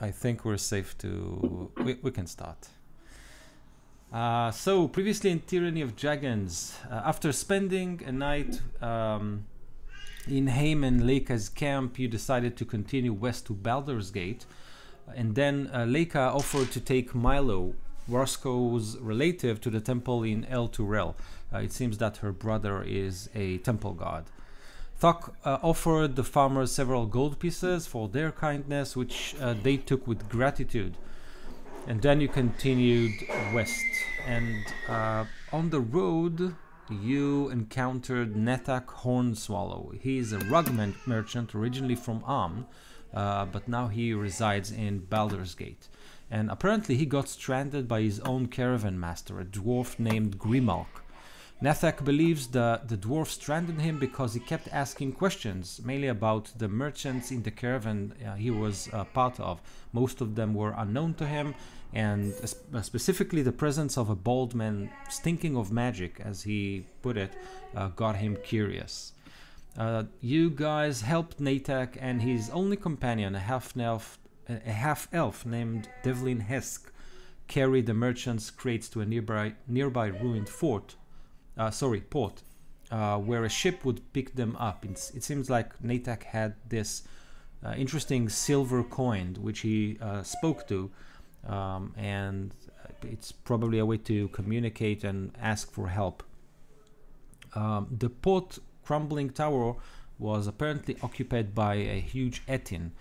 I think we're safe to... We can start. So, previously in Tyranny of Dragons, after spending a night in Haim and Leika's camp, you decided to continue west to Baldur's Gate. And then Leika offered to take Milo, Roscoe's relative, to the temple in El Turel. It seems that her brother is a temple god. Thokk offered the farmers several gold pieces for their kindness, which they took with gratitude. And then you continued west. And on the road, you encountered Nethak Hornswallow. He is a rug merchant originally from Amn, but now he resides in Baldur's Gate. And apparently he got stranded by his own caravan master, a dwarf named Grimalk. Nethak believes the dwarf stranded him because he kept asking questions, mainly about the merchants in the caravan he was part of. Most of them were unknown to him, and specifically the presence of a bald man stinking of magic, as he put it, got him curious. You guys helped Nethak and his only companion, a half-elf named Devlin Hesk, carry the merchants' crates to a nearby ruined port, where a ship would pick them up. It seems like Nethak had this interesting silver coin which he spoke to, and it's probably a way to communicate and ask for help. The port crumbling tower was apparently occupied by a huge Etin,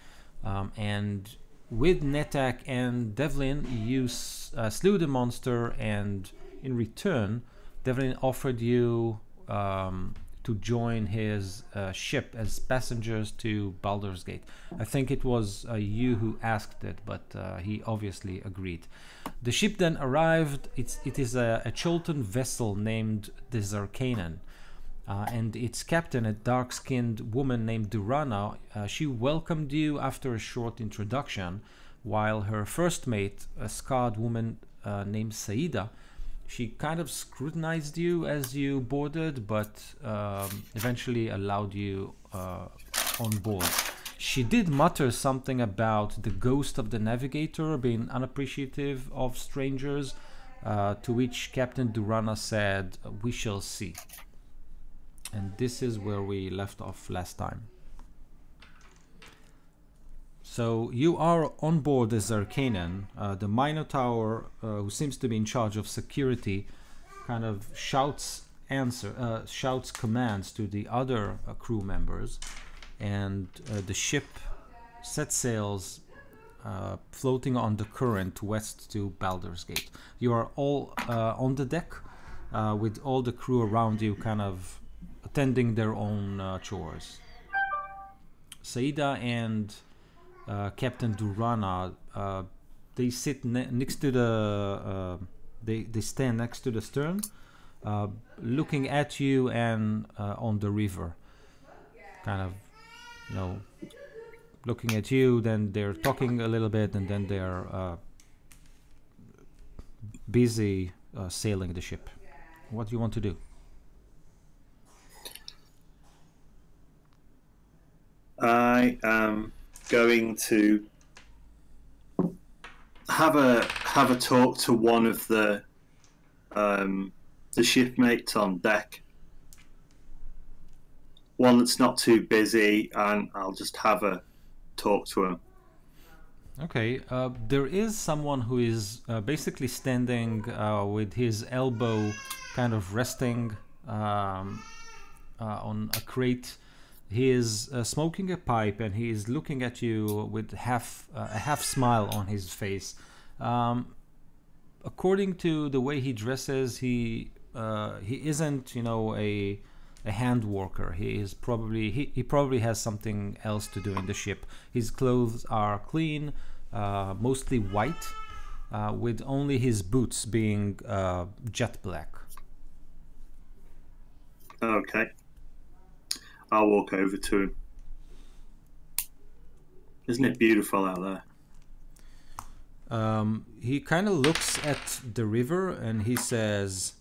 and with Nethak and Devlin you slew the monster, and in return Devlin offered you to join his ship as passengers to Baldur's Gate. I think it was you who asked it, but he obviously agreed. The ship then arrived. It is a Cholton vessel named the Zarkanan, and its captain, a dark-skinned woman named Durana. She welcomed you after a short introduction, while her first mate, a scarred woman named Saida, she kind of scrutinized you as you boarded, but eventually allowed you on board. She did mutter something about the ghost of the Navigator being unappreciative of strangers, to which Captain Durana said, "We shall see." And this is where we left off last time. So you are on board the Zarkanan. The Minotaur, who seems to be in charge of security, kind of shouts commands to the other crew members, and the ship sets sails, floating on the current west to Baldur's Gate. You are all on the deck, with all the crew around you, kind of attending their own chores. Saida and Captain Durana, they sit next to the they stand next to the stern, looking at you and on the river, kind of, you know, looking at you. Then they're talking a little bit, and then they're busy sailing the ship. What do you want to do? I am going to have a talk to one of the shipmates on deck, one that's not too busy, and I'll just have a talk to him. Okay, there is someone who is basically standing with his elbow kind of resting on a crate. He is smoking a pipe, and he is looking at you with a half smile on his face. According to the way he dresses, he isn't, you know, a hand worker. He is probably he probably has something else to do in the ship. His clothes are clean, mostly white, with only his boots being jet black. Okay. I'll walk over to him. Isn't it beautiful out there? He kind of looks at the river and he says,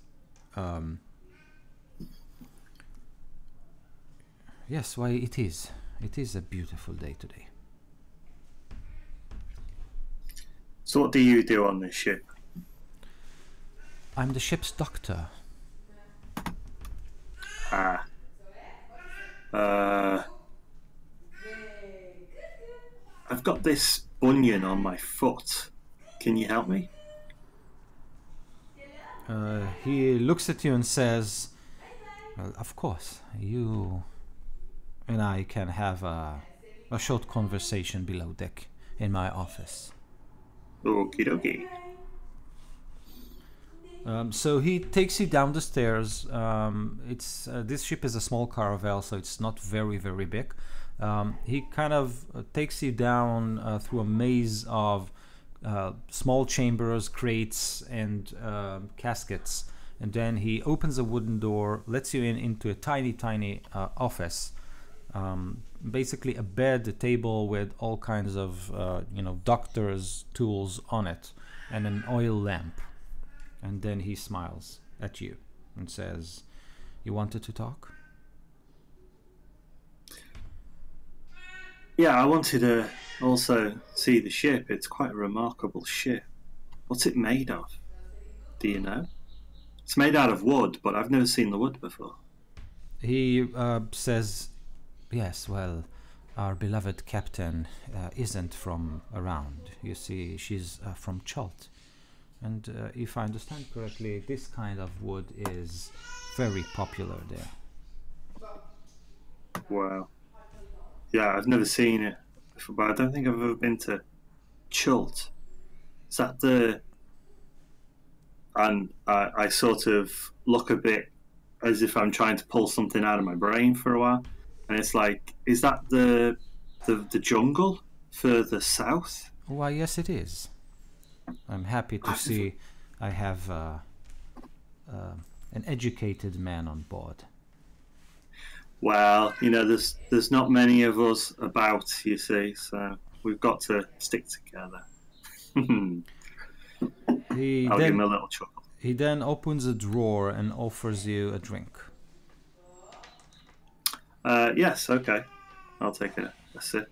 "Yes, why it is. It is a beautiful day today." So what do you do on this ship? I'm the ship's doctor. Ah. I've got this bunion on my foot. Can you help me? He looks at you and says, well, of course, you and I can have a short conversation below deck in my office. Okie dokie. So he takes you down the stairs. This ship is a small caravel, so it's not very, very big. He kind of takes you down through a maze of small chambers, crates, and caskets. And then he opens a wooden door, lets you into a tiny office. Basically a bed, a table with all kinds of doctor's tools on it, and an oil lamp. And then he smiles at you and says, "You wanted to talk?" Yeah, I wanted to also see the ship. It's quite a remarkable ship. What's it made of? Do you know? It's made out of wood, but I've never seen the wood before. He says, "Yes, well, our beloved captain isn't from around. You see, she's from Chult. And if I understand correctly, this kind of wood is very popular there." Wow. Yeah, I've never seen it before, but I don't think I've ever been to Chult. Is that the... And I sort of look a bit as if I'm trying to pull something out of my brain for a while. And it's like, is that the jungle further south? Why, yes, it is. I'm happy to see I have an educated man on board. Well, there's not many of us about, you see, so we've got to stick together. I'll give him a little chuckle. He then opens a drawer and offers you a drink. Yes, okay. I'll take a sip.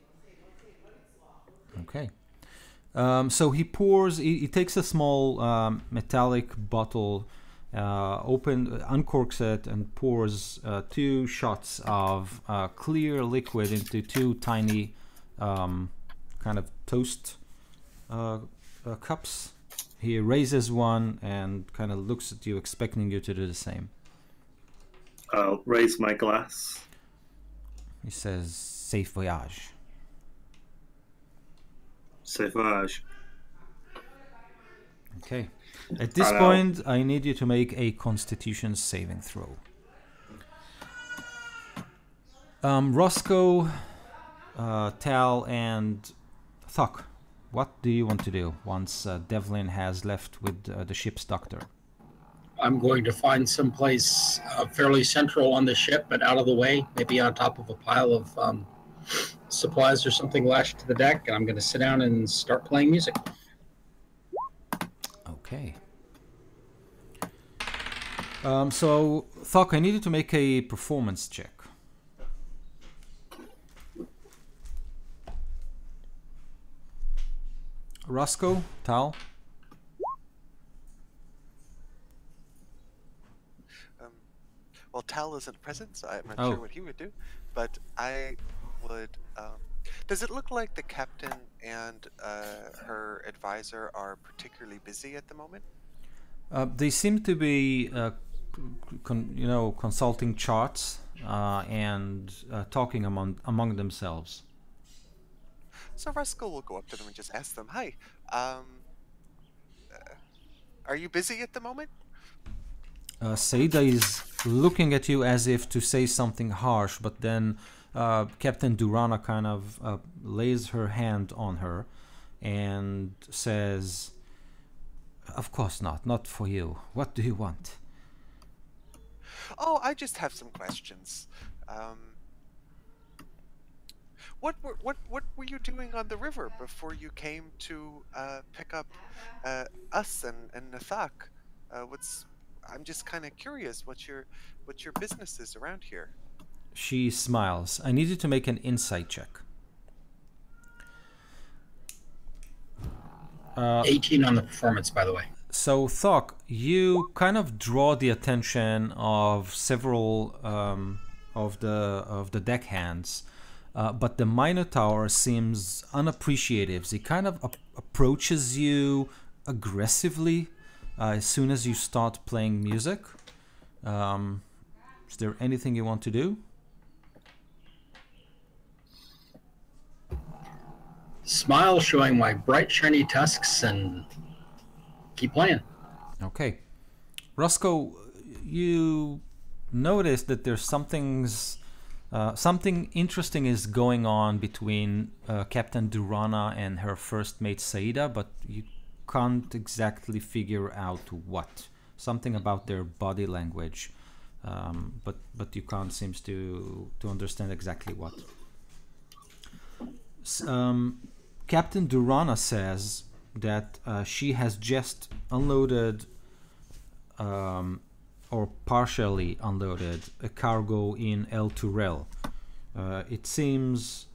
Okay. So he pours. He takes a small metallic bottle, uncorks it, and pours 2 shots of clear liquid into 2 tiny, kind of toast cups. He raises one and kind of looks at you, expecting you to do the same. I'll raise my glass. He says, "Safe voyage." Safe voyage. Okay. At this point, I need you to make a Constitution saving throw. Roscoe, Tal, and Thokk, what do you want to do once Devlin has left with the ship's doctor? I'm going to find some place fairly central on the ship, but out of the way, maybe on top of a pile of supplies or something lashed to the deck, and I'm going to sit down and start playing music. Okay. So, Thokk, I need you to make a performance check. Roscoe, Tal? Well, Tal isn't present, so I'm not sure what he would do, but I would... does it look like the captain and her advisor are particularly busy at the moment? They seem to be, consulting charts and talking among themselves. So Roscoe will go up to them and just ask them, "Hi, are you busy at the moment?" Saida is looking at you as if to say something harsh, but then Captain Durana kind of lays her hand on her and says, "Of course not for you. What do you want?" "Oh, I just have some questions. What were you doing on the river before you came to pick up us and Thokk? I'm just kind of curious what your business is around here." She smiles. I need you to make an insight check. 18 on the performance, by the way. So Thokk, you kind of draw the attention of several of the deckhands, but the Minotaur seems unappreciative. He kind of approaches you aggressively as soon as you start playing music. Is there anything you want to do? Smile, showing my bright shiny tusks, and keep playing. Okay. Roscoe, you notice that there's something interesting is going on between Captain Durana and her first mate Saida, but you can't exactly figure out what. Something about their body language, but you can't seem to understand exactly what. Captain Durana says that she has just unloaded or partially unloaded a cargo in El Turel. It seems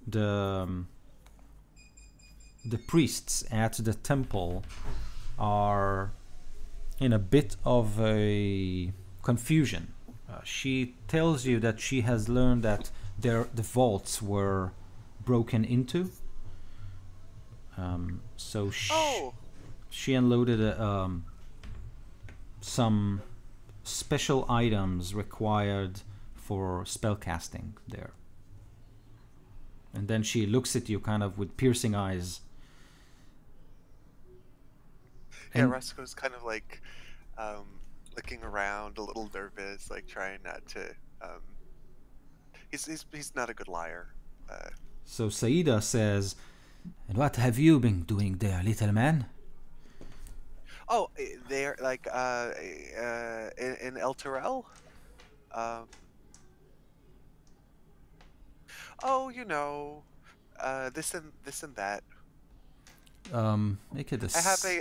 the priests at the temple are in a bit of a confusion. She tells you that she has learned that the vaults were broken into. So she unloaded some special items required for spellcasting there. And then she looks at you kind of with piercing eyes. Yeah, Roscoe's kind of like looking around, a little nervous, like trying not to. He's not a good liar. So Saida says, "And what have you been doing there, little man?" Oh, they're like in El Turel. Oh, you know, this and that. Make it a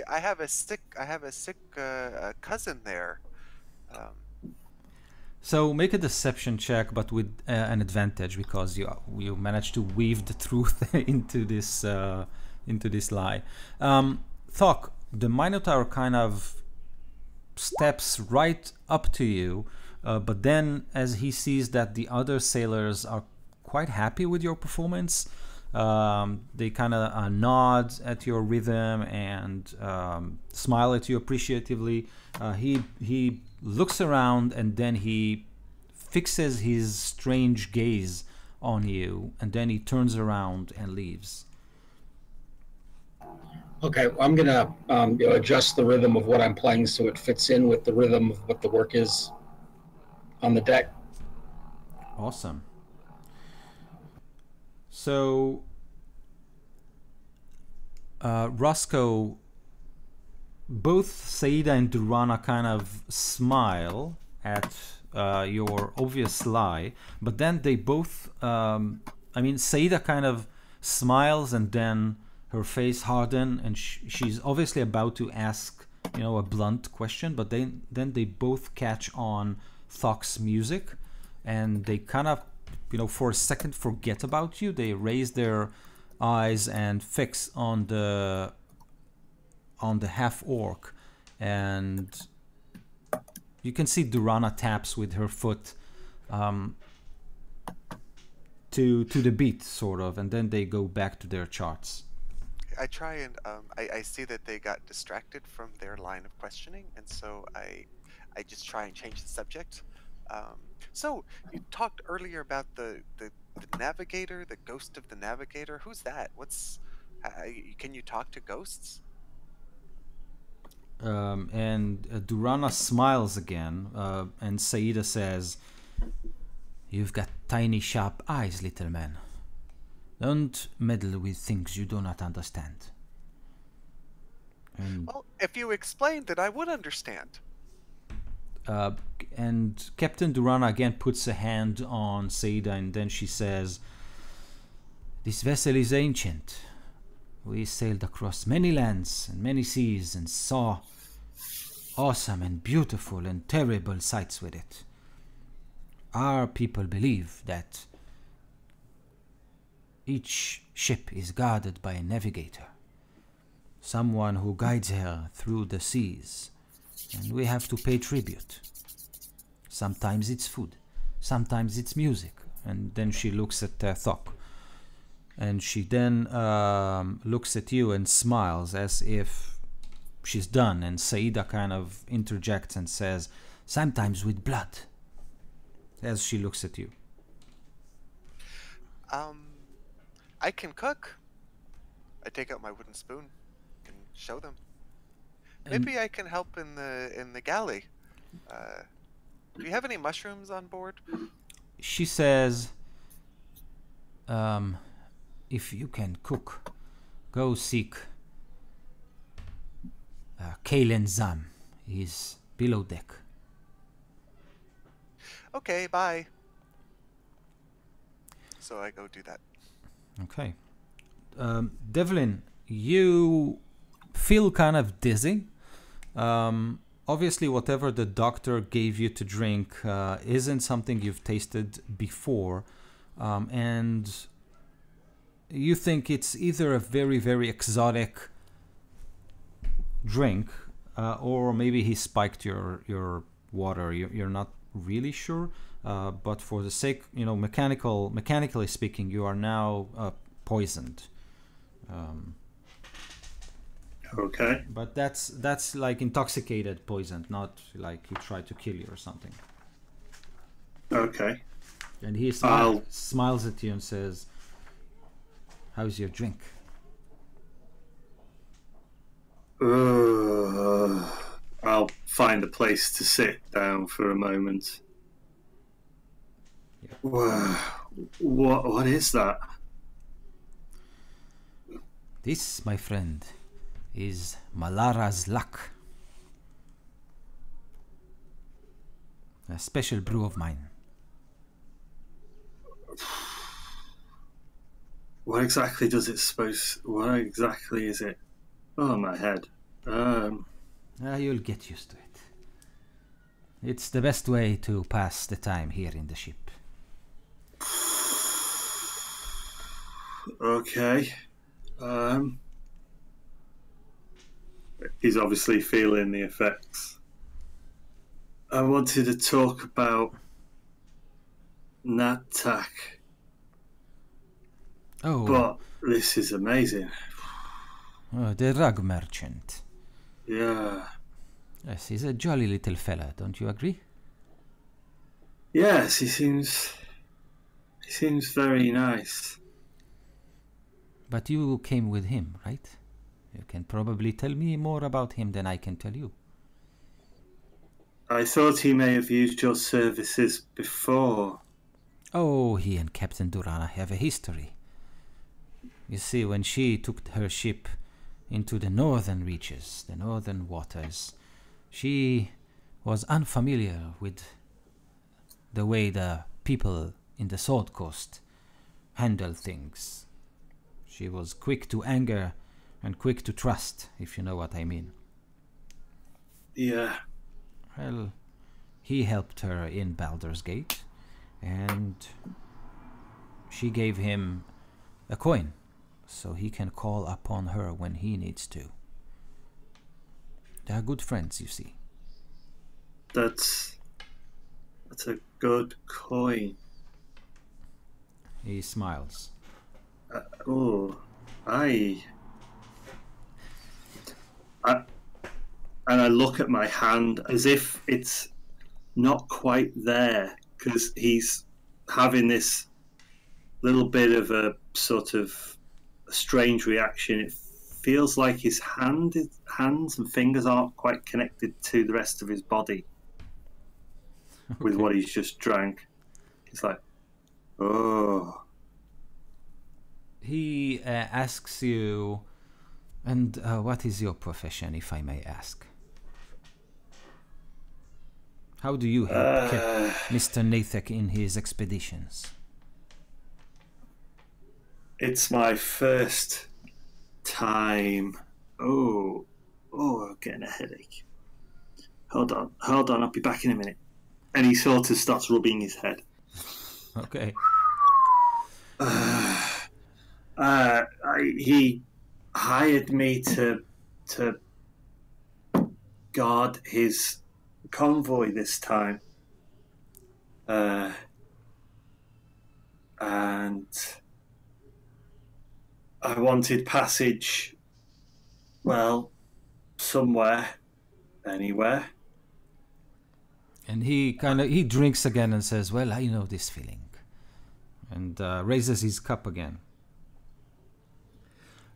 I have a sick cousin there. So make a deception check, but with an advantage because you managed to weave the truth into this lie. Thokk, the Minotaur kind of steps right up to you, but then as he sees that the other sailors are quite happy with your performance, they kind of nod at your rhythm and smile at you appreciatively. He looks around and then he fixes his strange gaze on you, and then he turns around and leaves. Okay, well, I'm gonna adjust the rhythm of what I'm playing so it fits in with the rhythm of what the work is on the deck. Awesome. So Roscoe, both Saida and Durana kind of smile at your obvious lie, but then they both, Saida kind of smiles and then her face hardens, and she's obviously about to ask, a blunt question, but then they both catch on Thokk's music, and they kind of, for a second forget about you. They raise their eyes and fix on the half-orc, and you can see Durana taps with her foot to the beat, sort of, and then they go back to their charts. I try and I see that they got distracted from their line of questioning, and so I just try and change the subject. So you talked earlier about the Navigator, the ghost of the Navigator. Who's that? Can you talk to ghosts? And Durana smiles again, and Saida says, "You've got tiny sharp eyes, little man. Don't meddle with things you do not understand." Well, if you explained it, I would understand. And Captain Durana again puts a hand on Saida, and then she says, "This vessel is ancient. We sailed across many lands and many seas and saw awesome and beautiful and terrible sights with it. Our people believe that each ship is guarded by a navigator. someone who guides her through the seas, and we have to pay tribute. Sometimes it's food, sometimes it's music. And then she looks at Thokk, and she then looks at you and smiles as if she's done, and Saida kind of interjects and says, sometimes with blood, as she looks at you. I can cook. I take out my wooden spoon and show them. Maybe I can help in the galley. Do you have any mushrooms on board? She says, if you can cook, go seek Kalen Zam. He's below deck. Okay, bye. So I go do that. Okay. Devlin, you feel kind of dizzy. Obviously, whatever the doctor gave you to drink isn't something you've tasted before. And you think it's either a very, very exotic drink or maybe he spiked your water. You're not really sure. But for the sake, mechanically speaking, you are now poisoned. Okay. But that's like intoxicated poison, not like he tried to kill you or something. Okay. And he smiles at you and says, how's your drink? I'll find a place to sit down for a moment. Yeah. What is that? This, my friend, is Malara's luck. A special brew of mine. What exactly is it? Oh, my head. You'll get used to it. It's the best way to pass the time here in the ship. Okay. He's obviously feeling the effects. I wanted to talk about Natak. Oh. But this is amazing. Oh, the rug merchant. Yeah. Yes, he's a jolly little fella, don't you agree? Yes, he seems very nice. But you came with him, right? You can probably tell me more about him than I can tell you. I thought he may have used your services before. Oh, he and Captain Durana have a history. You see, when she took her ship into the northern reaches, the northern waters, she was unfamiliar with the way the people in the Sword Coast handle things. She was quick to anger and quick to trust, if you know what I mean. Yeah. Well, he helped her in Baldur's Gate, and she gave him a coin, so he can call upon her when he needs to. They are good friends, you see. That's a good coin. He smiles. And I look at my hand as if it's not quite there, because he's having this little bit of a sort of strange reaction. It feels like his hands and fingers aren't quite connected to the rest of his body. Okay. With what he's just drank. He's like, oh. He asks you, and what is your profession, if I may ask? How do you help Mr. Nathek in his expeditions? It's my first time. Oh, I'm getting a headache. Hold on, I'll be back in a minute. And he sort of starts rubbing his head. Okay. He hired me to to guard his convoy this time. And I wanted passage, well, somewhere, anywhere. And he drinks again and says, "Well, I know this feeling," and raises his cup again.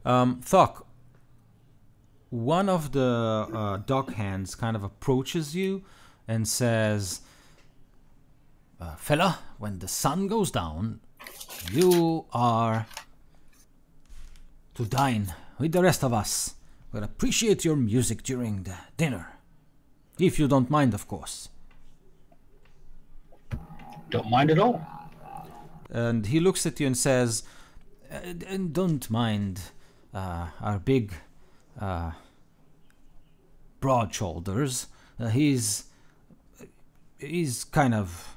Thokk, one of the dock hands kind of approaches you and says, "Fella, when the sun goes down, you are to dine with the rest of us. We'll appreciate your music during the dinner. If you don't mind, of course." Don't mind at all. And he looks at you and says, "Don't mind our big broad shoulders. He's kind of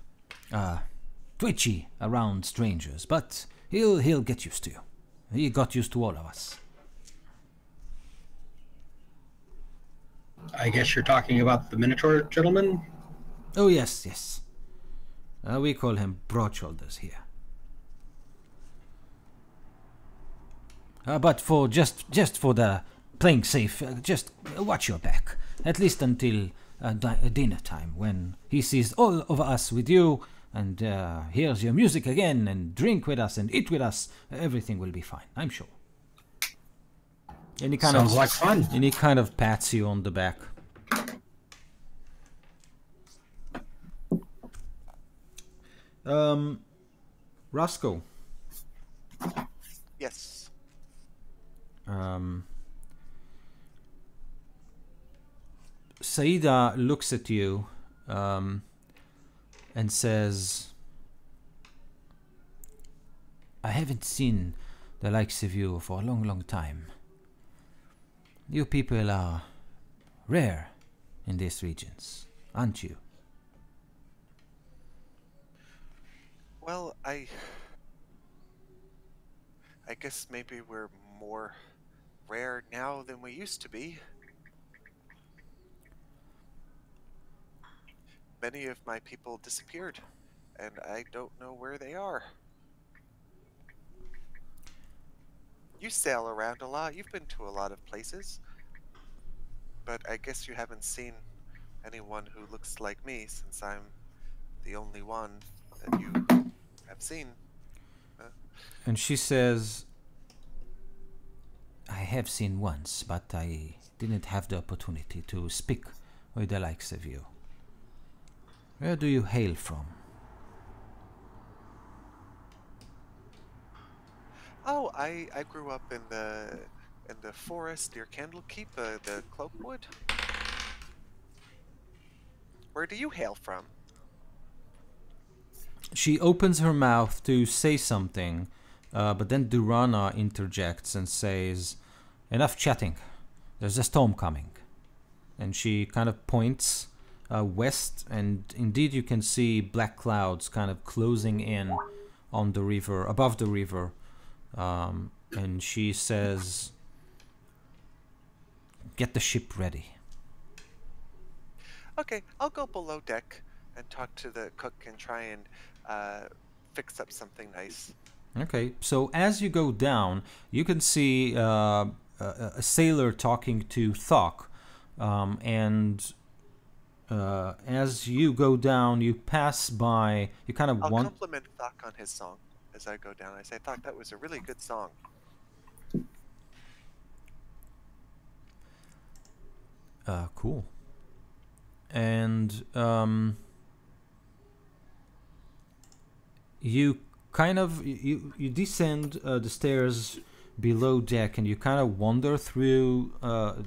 twitchy around strangers, but he'll get used to you. He got used to all of us." I guess you're talking about the Minotaur gentleman? Oh, yes, yes. We call him Broad Shoulders here. But for just for the playing safe, just watch your back. At least until dinner time, when he sees all of us with you and hears your music again and drink with us and eat with us, everything will be fine, I'm sure. And he kind Sounds like fun. And he kind of pats you on the back. Roscoe. Yes. Saida looks at you and says, "I haven't seen the likes of you for a long, long time. You people are rare in these regions, aren't you?" Well, I guess maybe we're more rare now than we used to be. Many of my people disappeared, and I don't know where they are. You sail around a lot. You've been to a lot of places. But I guess you haven't seen anyone who looks like me, since I'm the only one that you have seen. And she says, "I have seen once, but I didn't have the opportunity to speak with the likes of you. Where do you hail from?" Oh, I grew up in the forest near Candlekeep, the Cloakwood. Where do you hail from? She opens her mouth to say something, but then Durana interjects and says, "Enough chatting. There's a storm coming." And she kind of points west, and indeed you can see black clouds kind of closing in on the river, above the river. And she says, "Get the ship ready." Okay, I'll go below deck and talk to the cook and try and fix up something nice. Okay, so as you go down, you can see a sailor talking to Thokk, and as you go down, you pass by. You kind of I'll compliment Thokk on his song as I go down. I say, "Thokk, that was a really good song." Cool. And you kind of you descend the stairs below deck, and you kind of wander through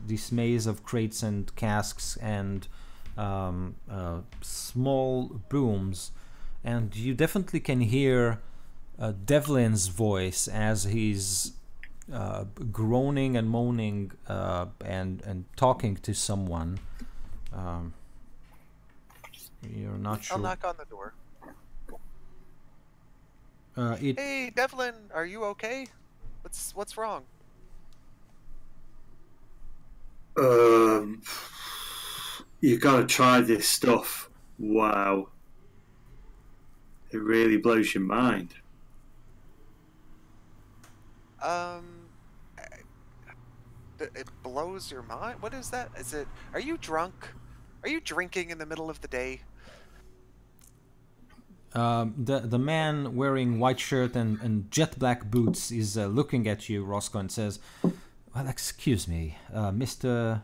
this maze of crates and casks and small brooms, and you definitely can hear Devlin's voice as he's groaning and moaning and talking to someone. You're not sure. I'll knock on the door. It Hey, Devlin, are you okay? What's wrong? You gotta try this stuff. Wow. It really blows your mind. It blows your mind? What is that? Is it... Are you drunk? Are you drinking in the middle of the day? The man wearing white shirt and jet black boots is looking at you, Roscoe, and says, "Well, excuse me, Mr.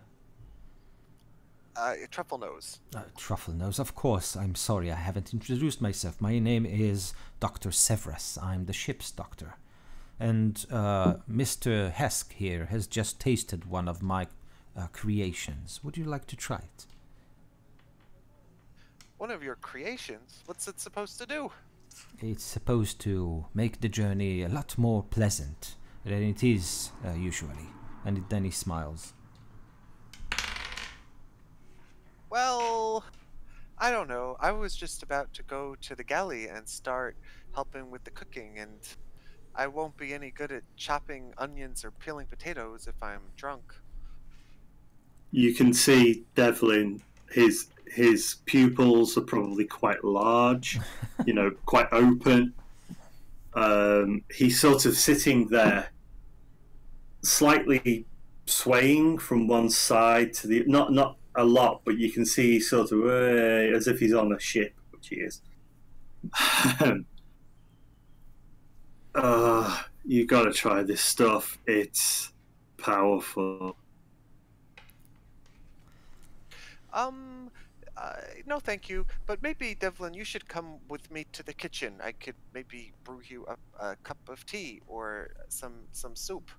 Truffle Nose. Truffle Nose. Of course, I'm sorry I haven't introduced myself. My name is Dr. Severus. I'm the ship's doctor. And Mr. Hesk here has just tasted one of my creations. Would you like to try it?" One of your creations? What's it supposed to do? It's supposed to make the journey a lot more pleasant than it is usually. And then he smiles. Well, I don't know. I was just about to go to the galley and start helping with the cooking, and I won't be any good at chopping onions or peeling potatoes if I'm drunk. You can see Devlin, his pupils are probably quite large, quite open. He's sort of sitting there, slightly swaying from one side to the not a lot, but you can see sort of as if he's on a ship, which he is. You gotta try this stuff. It's powerful. No thank you, but maybe, Devlin, you should come with me to the kitchen. I could maybe brew you up a cup of tea or some soup.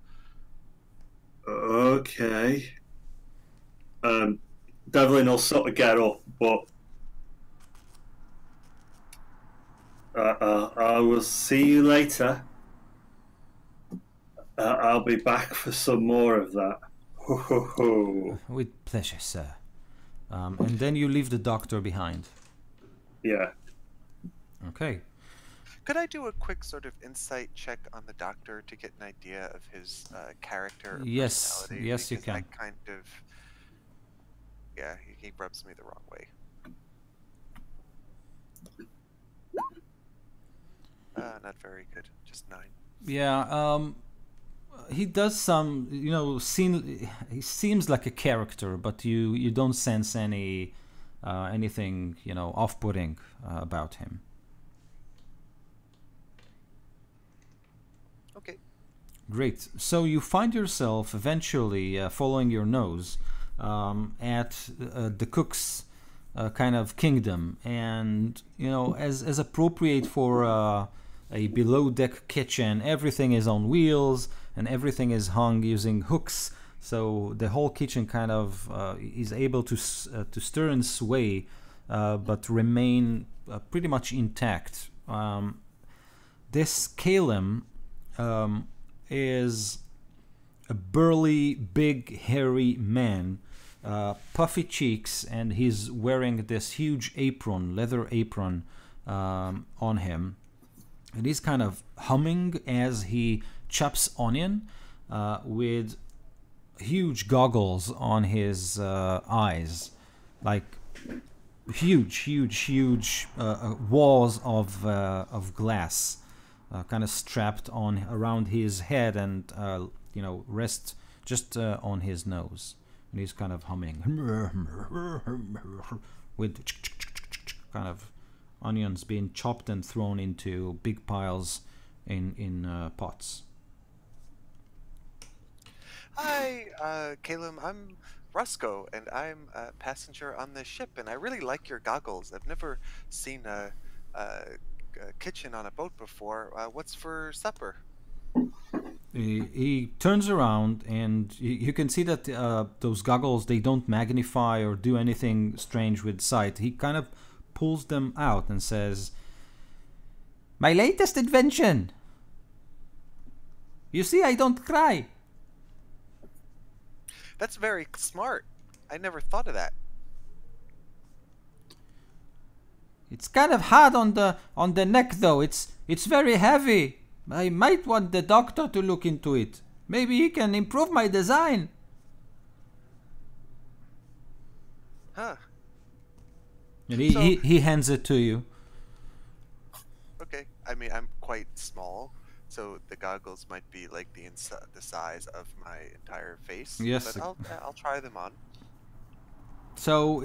Okay. Devlin will sort of get up, but I will see you later. I'll be back for some more of that. Ho, ho, ho. With pleasure, sir. And then you leave the doctor behind. Yeah. Okay. Could I do a quick sort of insight check on the doctor to get an idea of his character? Or Yes, personality? yes, you Because can. I kind of, yeah, he rubs me the wrong way. Not very good. Just 9. Yeah. He does some, he seems like a character, but you don't sense anything, off-putting about him. Okay. Great. So you find yourself eventually following your nose at the cook's kind of kingdom, and as appropriate for a below-deck kitchen, everything is on wheels and everything is hung using hooks. So the whole kitchen kind of is able to stir and sway, but remain pretty much intact. This Calum is a burly, big, hairy man, puffy cheeks, and he's wearing this huge apron, leather apron, on him. And he's kind of humming as he chops onion, with huge goggles on his eyes, like huge walls of glass, kind of strapped on around his head and rest just on his nose, and he's kind of humming with kind of onions being chopped and thrown into big piles in pots. Hi, Calum. I'm Roscoe, and I'm a passenger on this ship, and I really like your goggles. I've never seen a kitchen on a boat before. What's for supper? He turns around, and you can see that those goggles, they don't magnify or do anything strange with sight. He kind of pulls them out and says, "My latest invention. You see, I don't cry." That's very smart. I never thought of that. It's kind of hard on the neck, though. It's very heavy. I might want the doctor to look into it. Maybe he can improve my design. Huh. And So- he hands it to you. Okay. I mean, I'm quite small, so the goggles might be like the size of my entire face. Yes. But I'll try them on. So,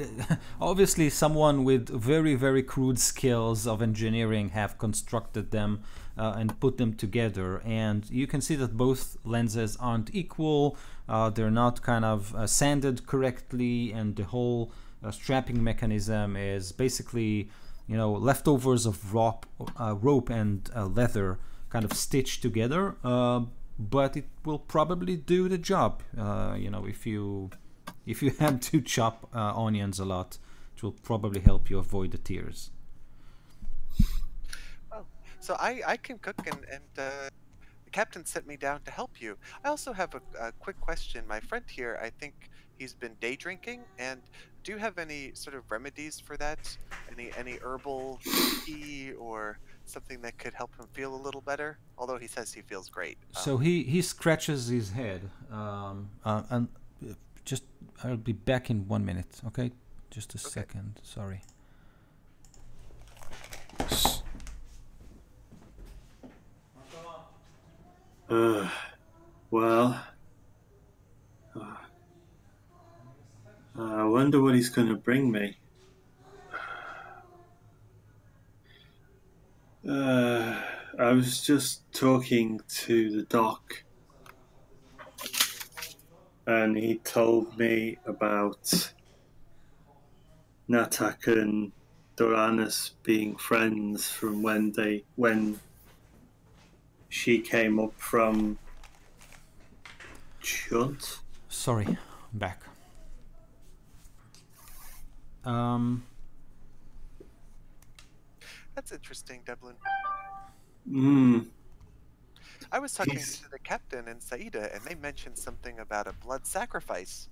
obviously, someone with very, very crude skills of engineering have constructed them and put them together. And you can see that both lenses aren't equal. They're not kind of sanded correctly, and the whole strapping mechanism is basically, leftovers of rope and leather kind of stitched together. But it will probably do the job. If you have to chop onions a lot, it will probably help you avoid the tears. Oh, so I can cook, and the captain sent me down to help you. I also have a quick question. My friend here, I think he's been day drinking, and do you have any sort of remedies for that? Any herbal tea or something that could help him feel a little better? Although he says he feels great. So he scratches his head, and just I'll be back in 1 minute. Okay, just a second. Sorry. Well, I wonder what he's going to bring me. I was just talking to the doc, and he told me about Natak and Doranus being friends from when she came up from Chunt. Sorry, I'm back. That's interesting, Devlin. Hmm. I was talking to the captain and Saida, and they mentioned something about a blood sacrifice.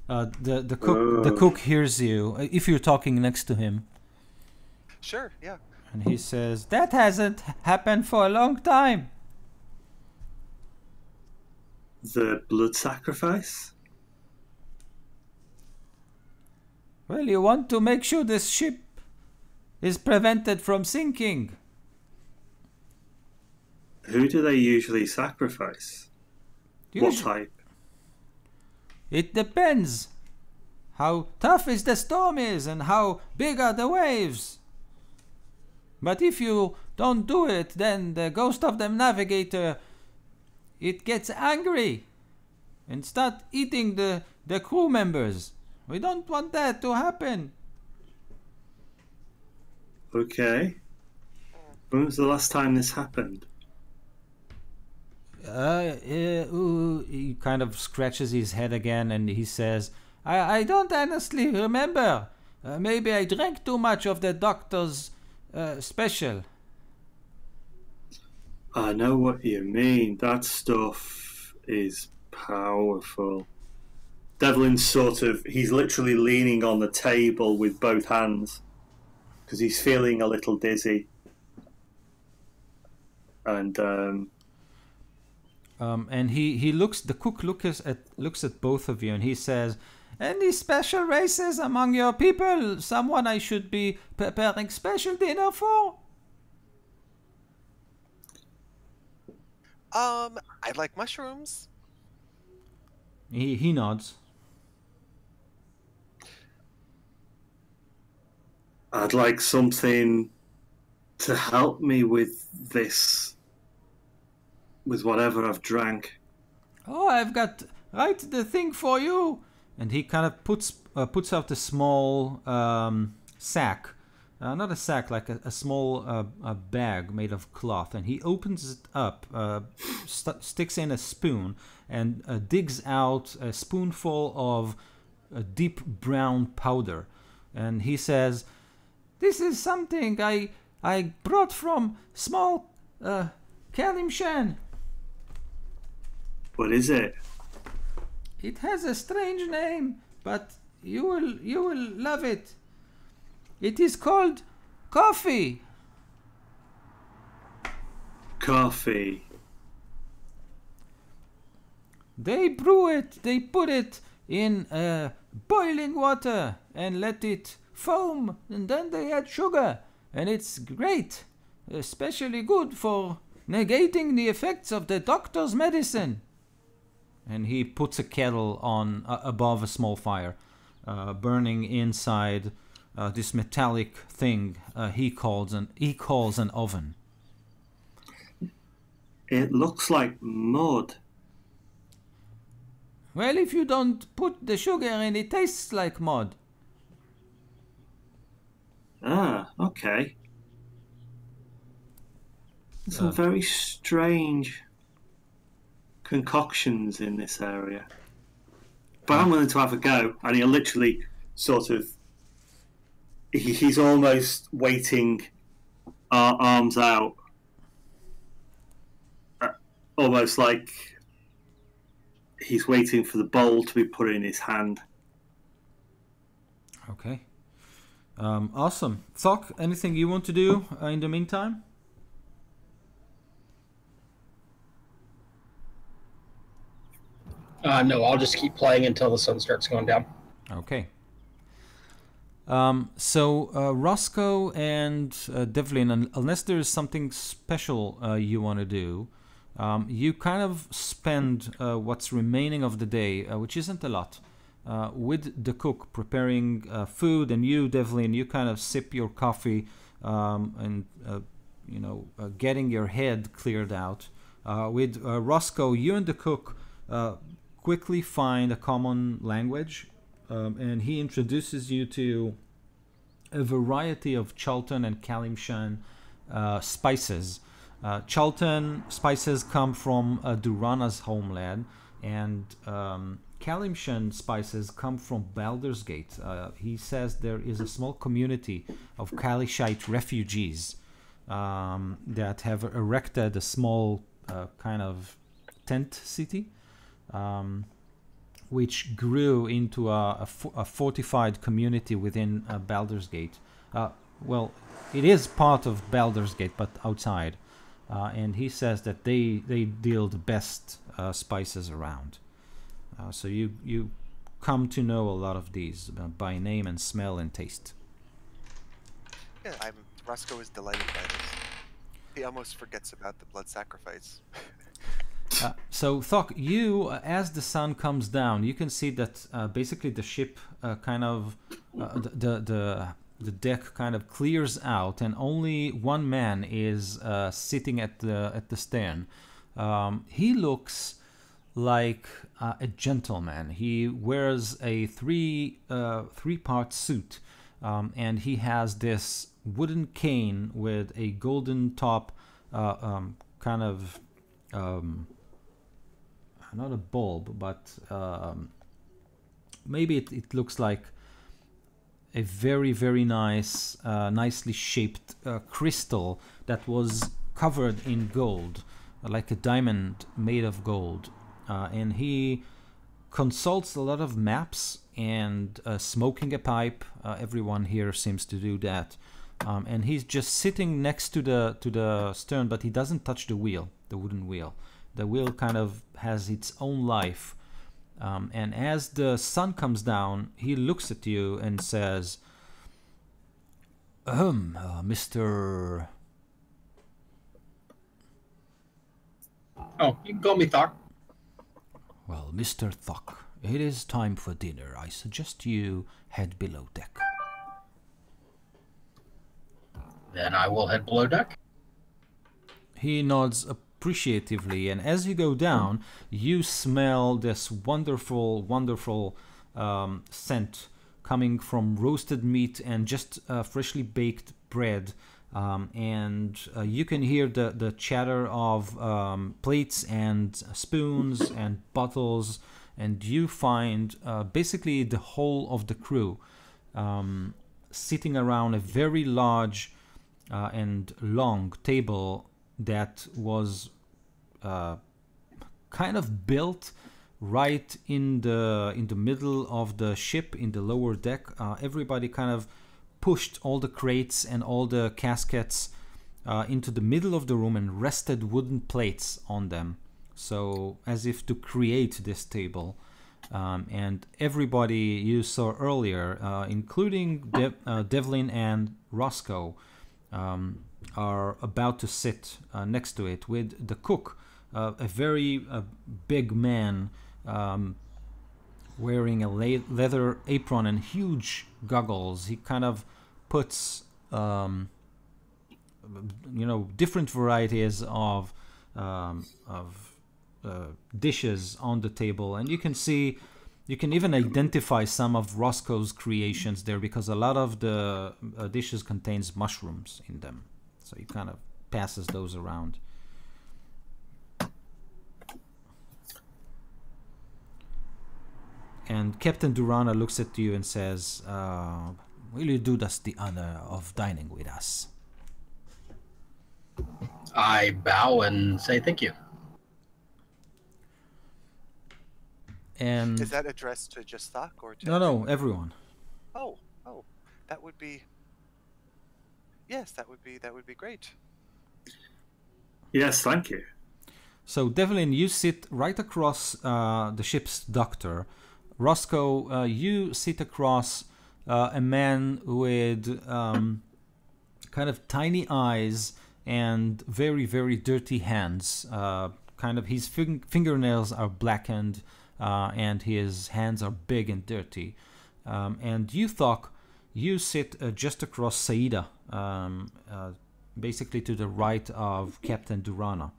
The cook hears you if you're talking next to him, Sure, yeah. and he says that hasn't happened for a long time. The blood sacrifice? Well, you want to make sure this ship is prevented from sinking. Who do they usually sacrifice? What type? It depends how tough is the storm is and how big are the waves. But if you don't do it, then the ghost of the Navigator, it gets angry and start eating the crew members. We don't want that to happen. Okay. When was the last time this happened? He kind of scratches his head again and he says, I don't honestly remember. Maybe I drank too much of the doctor's special. I know what you mean. That stuff is powerful. Devlin's he's literally leaning on the table with both hands because he's feeling a little dizzy. And the cook looks at both of you and he says, any special races among your people? Someone I should be preparing special dinner for? I'd like mushrooms. He nods. I'd like something to help me with this, with whatever I've drank. Oh, I've got right the thing for you. And he kind of puts out a small sack, not a sack, like a small bag made of cloth, and he opens it up, sticks in a spoon, and digs out a spoonful of deep brown powder, and he says, "This is something I brought from small Kalimshan. What is it? It has a strange name, but you will love it. It is called coffee." Coffee. They brew it, they put it in boiling water and let it foam, and then they add sugar, and it's great, especially good for negating the effects of the doctor's medicine. And he puts a kettle on above a small fire, burning inside this metallic thing he calls an oven. It looks like mud. Well, if you don't put the sugar in, it tastes like mud. Ah, okay. Some very strange concoctions in this area. But I'm willing to have a go, and he'll literally sort of... He's almost waiting, arms out. Almost like he's waiting for the bowl to be put in his hand. Okay. Awesome. Thokk, anything you want to do in the meantime? No, I'll just keep playing until the sun starts going down. Okay. So Roscoe and Devlin, unless there's something special you want to do, you kind of spend what's remaining of the day, which isn't a lot, with the cook preparing food, and you, Devlin, you kind of sip your coffee and getting your head cleared out. With Roscoe, you and the cook quickly find a common language, and he introduces you to a variety of Chalton and Kalimshan spices. Chalton spices come from Durana's homeland, and Kalimshan spices come from Baldur's Gate. He says there is a small community of Kalishite refugees that have erected a small kind of tent city, which grew into a fortified community within Baldur's Gate. Well, it is part of Baldur's Gate, but outside. And he says that they deal the best spices around. So you come to know a lot of these by name and smell and taste. Yeah, Roscoe is delighted by this. He almost forgets about the blood sacrifice. So Thokk, you, as the sun comes down, you can see that basically the ship kind of the deck kind of clears out, and only one man is sitting at the stern. He looks like a gentleman. He wears a three-part suit, and he has this wooden cane with a golden top, kind of not a bulb, but maybe it looks like a very, very nice, nicely shaped crystal that was covered in gold, like a diamond made of gold. And he consults a lot of maps and smoking a pipe. Everyone here seems to do that. And he's just sitting next to the stern, but he doesn't touch the wheel, the wooden wheel. The wheel kind of has its own life. And as the sun comes down, he looks at you and says, Mr. Oh, you can call me Thokk. Well, Mr. Thokk, it is time for dinner. I suggest you head below deck. Then I will head below deck. He nods appreciatively, and as you go down, you smell this wonderful, wonderful scent coming from roasted meat and just freshly baked bread. And you can hear the chatter of plates and spoons and bottles, and you find basically the whole of the crew sitting around a very large and long table that was kind of built right in the middle of the ship, in the lower deck. Everybody kind of pushed all the crates and all the caskets into the middle of the room and rested wooden plates on them, so as if to create this table. and everybody you saw earlier, including Devlin and Roscoe, are about to sit next to it with the cook, a very big man wearing a leather apron and huge goggles. He kind of puts different varieties of dishes on the table, and you can even identify some of Roscoe's creations there, because a lot of the dishes contains mushrooms in them, so he kind of passes those around. And Captain Durana looks at you and says, will you do us the honor of dining with us? I bow and say thank you. And is that addressed to just Thokk or to no, everyone. Oh, that would be. Yes, that would be great. Yes, thank you. So Devlin, you sit right across the ship's doctor. Roscoe, you sit across a man with kind of tiny eyes and very, very dirty hands. Kind of his fingernails are blackened, and his hands are big and dirty. And you, Thokk, you sit just across Saida, basically to the right of Captain Durana.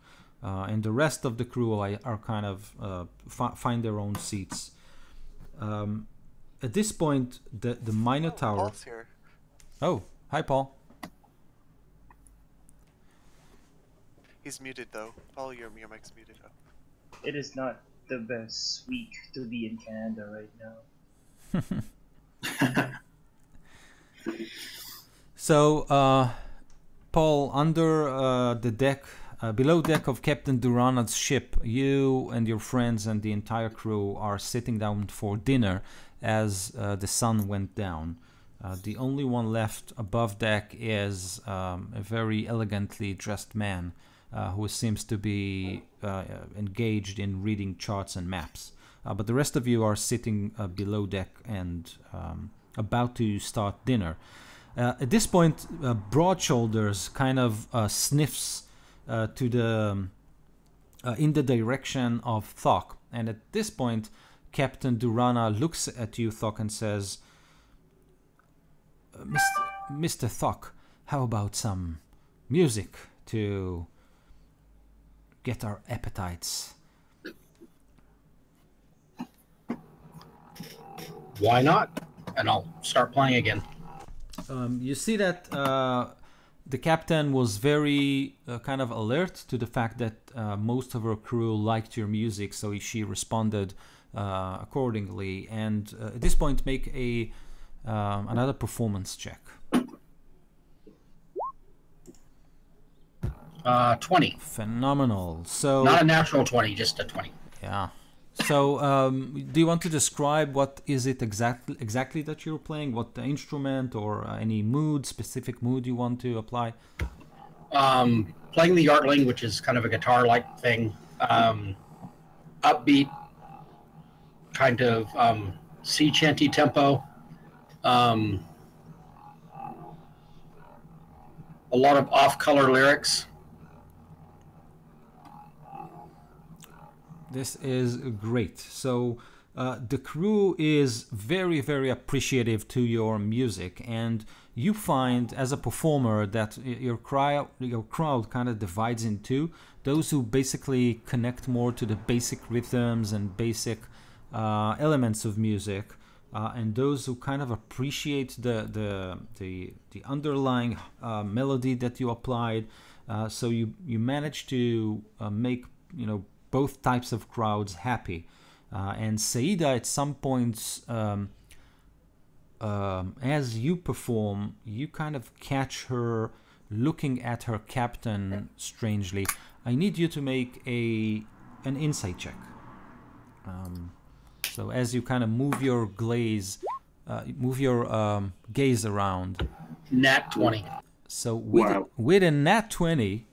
And the rest of the crew are kind of find their own seats. At this point, the Minotaur... Paul's here. Oh, hi, Paul. He's muted, though. Paul, your mic's muted. Oh. It is not the best week to be in Canada right now. So, Paul, under the deck, below deck of Captain Durana's ship, you and your friends and the entire crew are sitting down for dinner as the sun went down. The only one left above deck is a very elegantly dressed man who seems to be engaged in reading charts and maps. But the rest of you are sitting below deck and about to start dinner. At this point, Broad Shoulders kind of sniffs to the in the direction of Thokk, and at this point, Captain Durana looks at you, Thokk, and says, "Mr. Thokk, how about some music to get our appetites?" Why not? And I'll start playing again. You see that the captain was very kind of alert to the fact that most of her crew liked your music, so she responded accordingly. And at this point, make a another performance check. 20. Phenomenal. So Not a natural 20, just a 20. yeah. So do you want to describe what is it exactly that you're playing? What the instrument or any specific mood you want to apply? Playing the Yartling, which is kind of a guitar-like thing. Upbeat, kind of sea chanty tempo. A lot of off-color lyrics. This is great. So the crew is very, very appreciative to your music, and you find as a performer that your crowd kind of divides in two. Those who basically connect more to the basic rhythms and basic elements of music, and those who kind of appreciate the underlying melody that you applied. So you manage to make both types of crowds happy. And Saida, at some points, as you perform, you kind of catch her looking at her captain strangely. I need you to make an insight check. So as you kind of move your gaze around. Nat 20. So with a nat 20,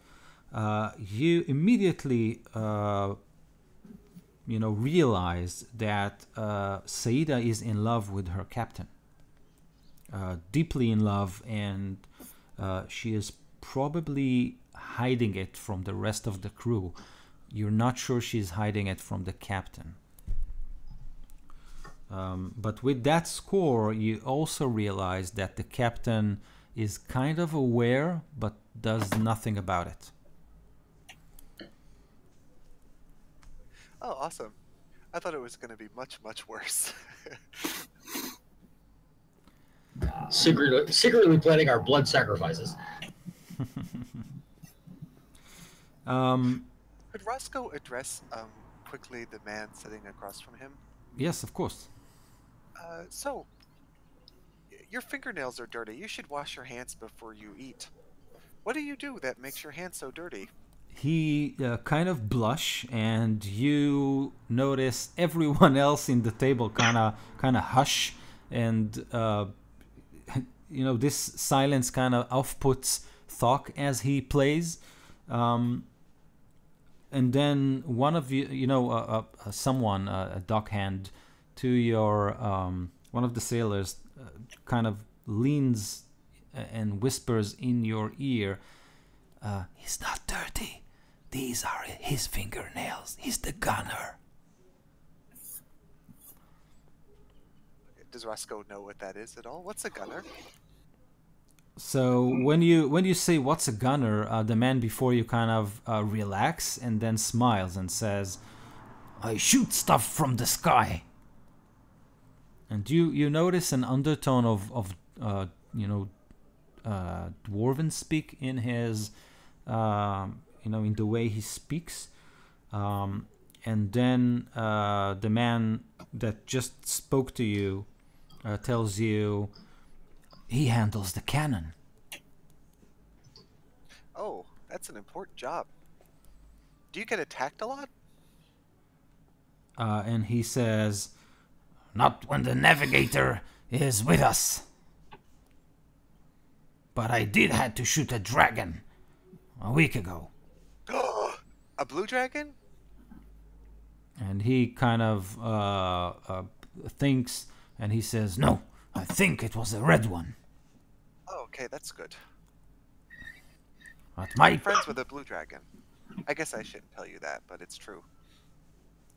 you immediately realize that Saida is in love with her captain, deeply in love, and she is probably hiding it from the rest of the crew. You're not sure she's hiding it from the captain. But with that score, you also realize that the captain is kind of aware, but does nothing about it. Oh, awesome. I thought it was going to be much, much worse. Secretly planning our blood sacrifices. Could Roscoe address quickly the man sitting across from him? Yes, of course. So, your fingernails are dirty. You should wash your hands before you eat. What do you do that makes your hands so dirty? He kind of blush, and you notice everyone else in the table kind of hush, and this silence kind of outputs Thokk as he plays. And then one of you, someone, a dockhand, to your one of the sailors, kind of leans and whispers in your ear, "He's not dirty. These are his fingernails. He's the gunner." Does Roscoe know what that is at all? What's a gunner? So when you say "what's a gunner," the man before you kind of relax and then smiles and says, "I shoot stuff from the sky." And you notice an undertone of dwarven speak in his in the way he speaks, and then the man that just spoke to you tells you he handles the cannon. Oh, that's an important job. Do you get attacked a lot? And he says, "Not when the Navigator is with us. But I did have to shoot a dragon a week ago." A blue dragon? And he kind of thinks, and he says, "No, I think it was a red one." Oh, okay, that's good. But I'm friends with a blue dragon. I guess I shouldn't tell you that, but it's true.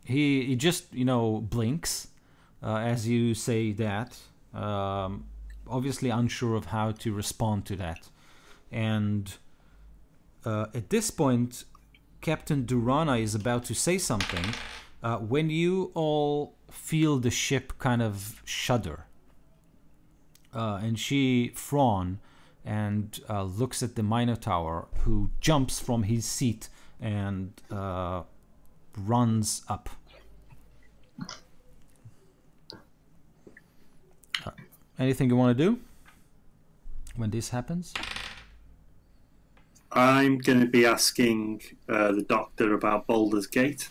He just, blinks as you say that, obviously unsure of how to respond to that. And at this point, Captain Durana is about to say something when you all feel the ship kind of shudder. And she frown and looks at the Minotaur, who jumps from his seat and runs up. Anything you want to do when this happens? I'm going to be asking the doctor about Baldur's Gate,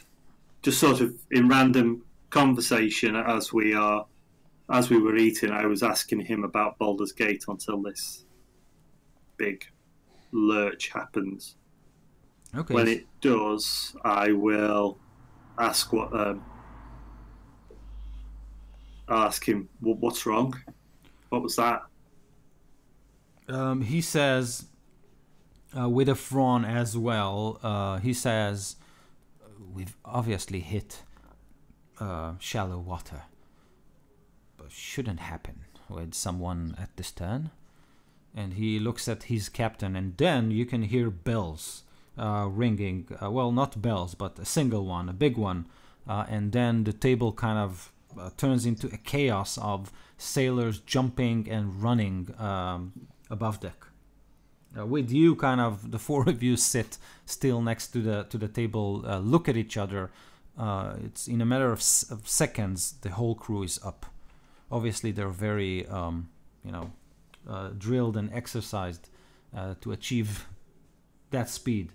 just sort of in random conversation as we were eating. I was asking him about Baldur's Gate until this big lurch happens. Okay. When it does, I will ask I'll ask him what's wrong. What was that? He says, with a frown as well, he says, "We've obviously hit shallow water, but shouldn't happen with someone at the stern." And he looks at his captain, and then you can hear bells ringing. Well, not bells, but a single one, a big one. And then the table kind of turns into a chaos of sailors jumping and running above deck. With you, kind of the four of you sit still next to the table, look at each other. It's in a matter of seconds, the whole crew is up. Obviously, they're very, drilled and exercised to achieve that speed,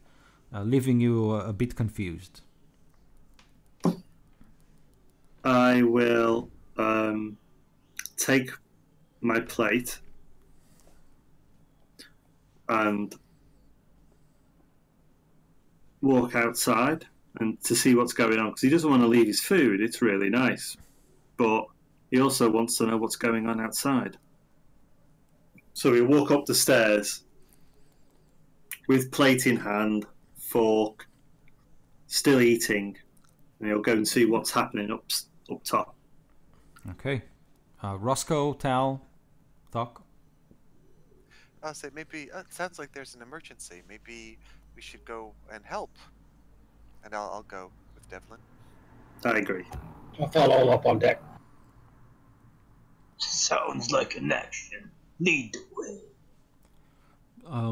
leaving you a bit confused. I will take my plate and walk outside and to see what's going on, because he doesn't want to leave his food. It's really nice, but he also wants to know what's going on outside. So we walk up the stairs with plate in hand, fork, still eating, and he'll go and see what's happening up top. Okay. Roscoe, Tal, Thokk. I'll say maybe it sounds like there's an emergency. Maybe we should go and help. And I'll go with Devlin. I agree. I'll follow up on deck. Sounds like an action. Lead the way.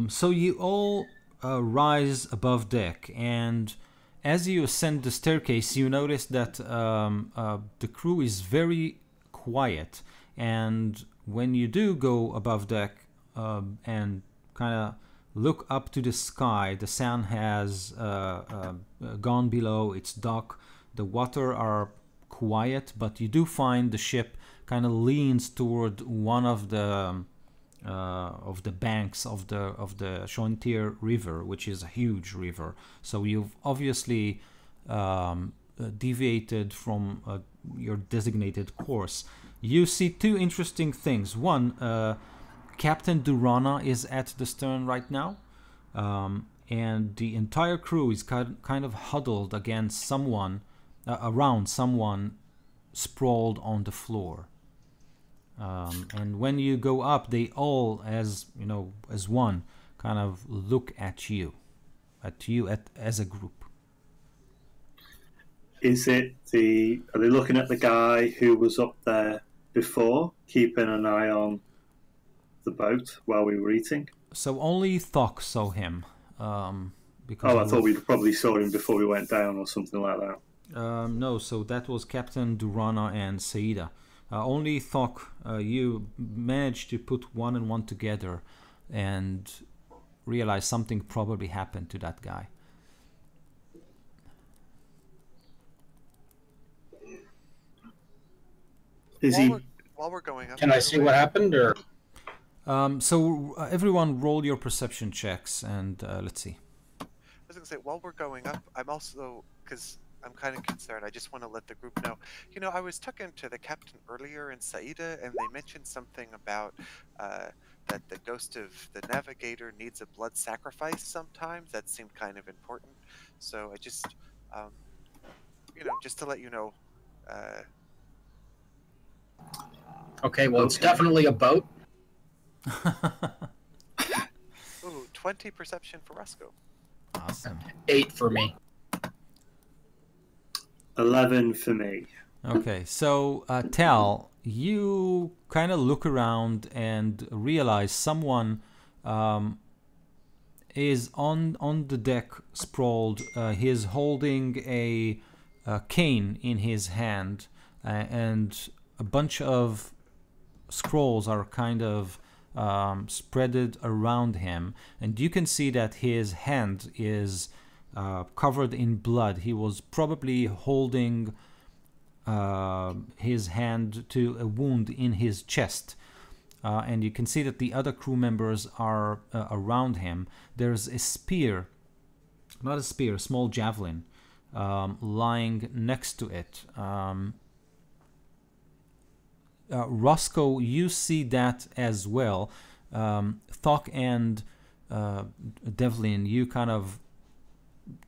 So you all rise above deck, and as you ascend the staircase, you notice that the crew is very quiet. And when you do go above deck and kind of look up to the sky, the sun has gone below. It's dark. The water are quiet, but you do find the ship kind of leans toward one of the banks of the Shontir River, which is a huge river. So you've obviously deviated from your designated course. You see two interesting things. One, Captain Durana is at the stern right now, and the entire crew is kind of huddled against someone, around someone sprawled on the floor. And when you go up, they all, as one, kind of look at you as a group. Are they looking at the guy who was up there before, keeping an eye on the boat while we were eating? So only Thokk saw him. Because I thought we probably saw him before we went down or something like that. No, so that was Captain Durana and Saida. Only Thokk, you managed to put one and one together and realize something probably happened to that guy. While we're going up, Can I see what happened, or? So everyone roll your perception checks, and let's see. I was going to say, while we're going up, I'm also, because I'm kind of concerned, I just want to let the group know. I was talking to the captain earlier and Saida, and they mentioned something about that the ghost of the Navigator needs a blood sacrifice sometimes. That seemed kind of important. So I just, just to let you know. Okay, well, it's definitely a boat. Ooh, 20 perception for Roscoe. Awesome. 8 for me. 11 for me. Okay, so Tal, you kind of look around and realize someone is on the deck sprawled. He's holding a cane in his hand, and a bunch of scrolls are kind of spreaded around him, and you can see that his hand is covered in blood. He was probably holding his hand to a wound in his chest, and you can see that the other crew members are around him. There's a spear, not a spear, a small javelin, lying next to it. Roscoe, you see that as well. Thokk and Devlin, you kind of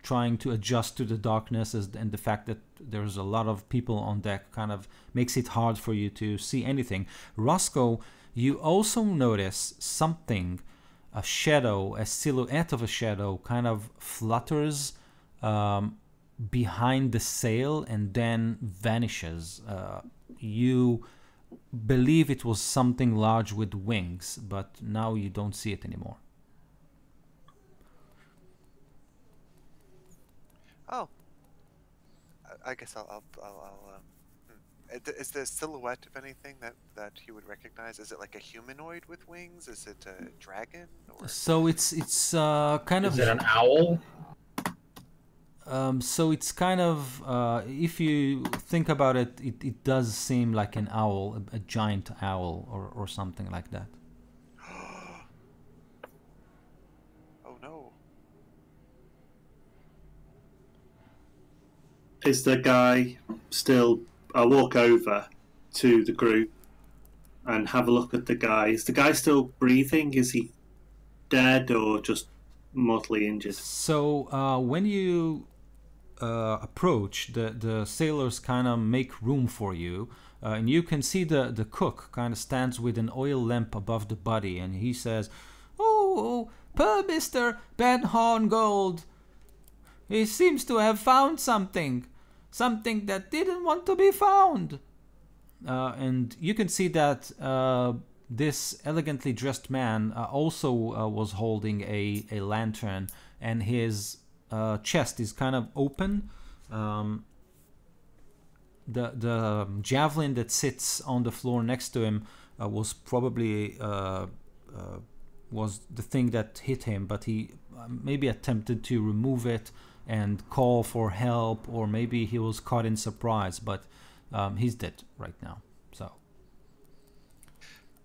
trying to adjust to the darkness, and the fact that there's a lot of people on deck kind of makes it hard for you to see anything. Roscoe, you also notice something, a shadow, a silhouette of a shadow kind of flutters behind the sail and then vanishes. You believe it was something large with wings, but now you don't see it anymore. Oh, I guess is the silhouette of anything that you would recognize? Is it like a humanoid with wings? Is it a dragon? Or? So it's kind of. Is it an owl? So it's kind of, if you think about it, it does seem like an owl, a giant owl or something like that. Oh no. Is the guy still... I'll walk over to the group and have a look at the guy. Is the guy still breathing? Is he dead or just mortally injured? So when you approach, the sailors kind of make room for you, and you can see the cook kind of stands with an oil lamp above the body, and he says, "Oh, poor Mr. Ben Horngold. He seems to have found something that didn't want to be found." And you can see that this elegantly dressed man also was holding a lantern, and his chest is kind of open. The javelin that sits on the floor next to him was probably was the thing that hit him, but he maybe attempted to remove it and call for help, or maybe he was caught in surprise, but he's dead right now. So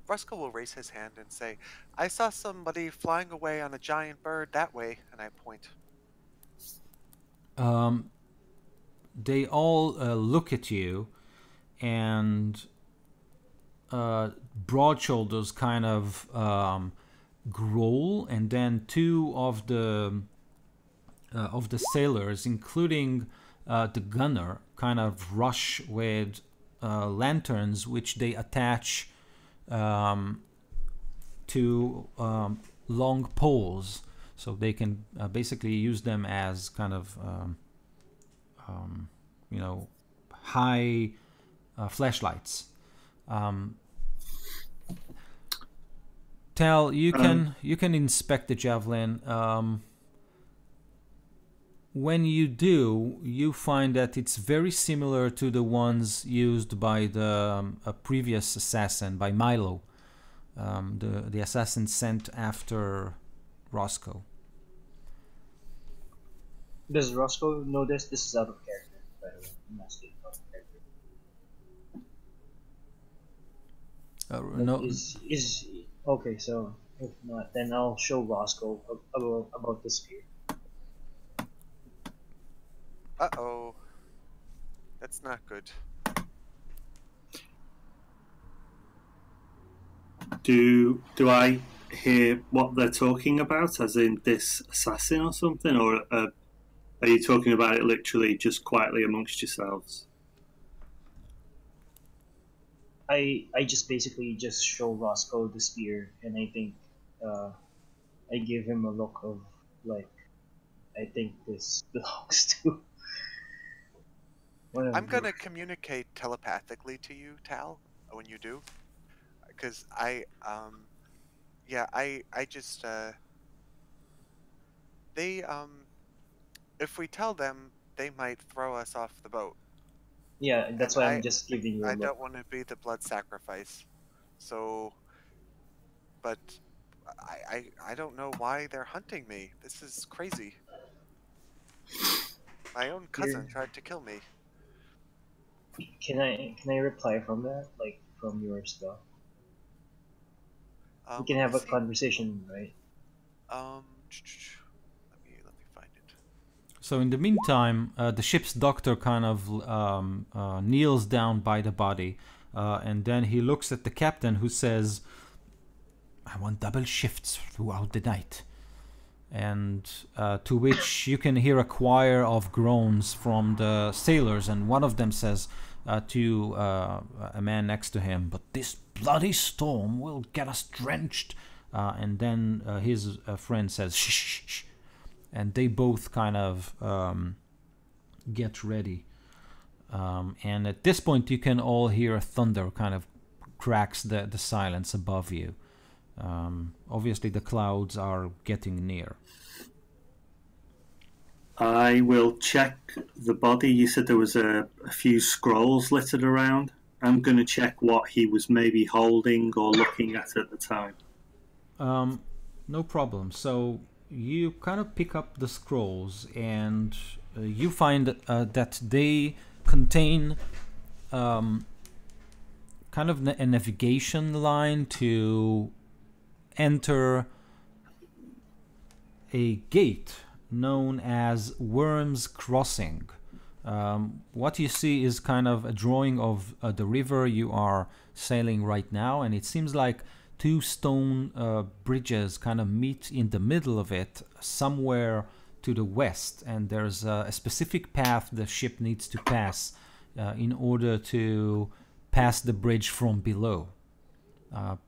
Roscoe will raise his hand and say, "I saw somebody flying away on a giant bird that way," and I point. They all look at you, and Broad Shoulders kind of growl, and then two of the sailors, including the gunner, kind of rush with lanterns, which they attach to long poles, so they can basically use them as kind of high flashlights. Tal, you can inspect the javelin. When you do, you find that it's very similar to the ones used by the previous assassin, by Milo, the assassin sent after Roscoe. Does Roscoe know this? This is out of character, by the way. I'm asking out of character. No. Is okay. So if not, then I'll show Roscoe about the spear. Uh-oh. That's not good. Do I hear what they're talking about, as in this assassin or something, or are you talking about it literally just quietly amongst yourselves? I just basically just show Roscoe the spear, and I think I give him a look of like, I think this belongs to. I'm gonna communicate telepathically to you, Tal, when you do, because I just they if we tell them, they might throw us off the boat. Yeah, that's And why I'm just giving you a I look. don't want to be the blood sacrifice, so. But I don't know why they're hunting me. This is crazy. My own cousin tried to kill me. Can I reply from that, like from your stuff? We can have a conversation, right? Let me find it. So in the meantime, the ship's doctor kind of kneels down by the body, and then he looks at the captain, who says, "I want double shifts throughout the night." And to which you can hear a choir of groans from the sailors, and one of them says to a man next to him, "But this bloody storm will get us drenched." And then his friend says, "Shh, shh, shh." And they both kind of get ready. And at this point, you can all hear thunder kind of cracks the silence above you. Obviously, the clouds are getting near. I will check the body. You said there was a few scrolls littered around. I'm going to check what he was maybe holding or looking at the time. No problem. So you kind of pick up the scrolls, and you find that they contain kind of a navigation line to enter a gate known as Worm's Crossing. What you see is kind of a drawing of the river you are sailing right now, and it seems like two stone bridges kind of meet in the middle of it somewhere to the west, and there's a specific path the ship needs to pass in order to pass the bridge from below.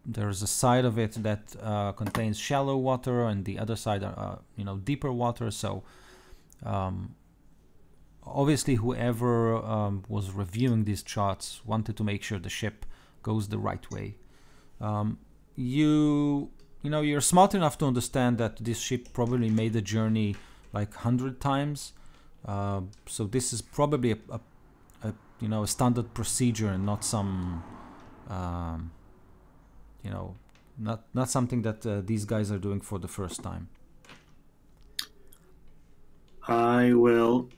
There's a side of it that contains shallow water, and the other side deeper water. So obviously whoever was reviewing these charts wanted to make sure the ship goes the right way. You're smart enough to understand that this ship probably made the journey like 100 times. So this is probably a standard procedure and not some not something that these guys are doing for the first time. I will.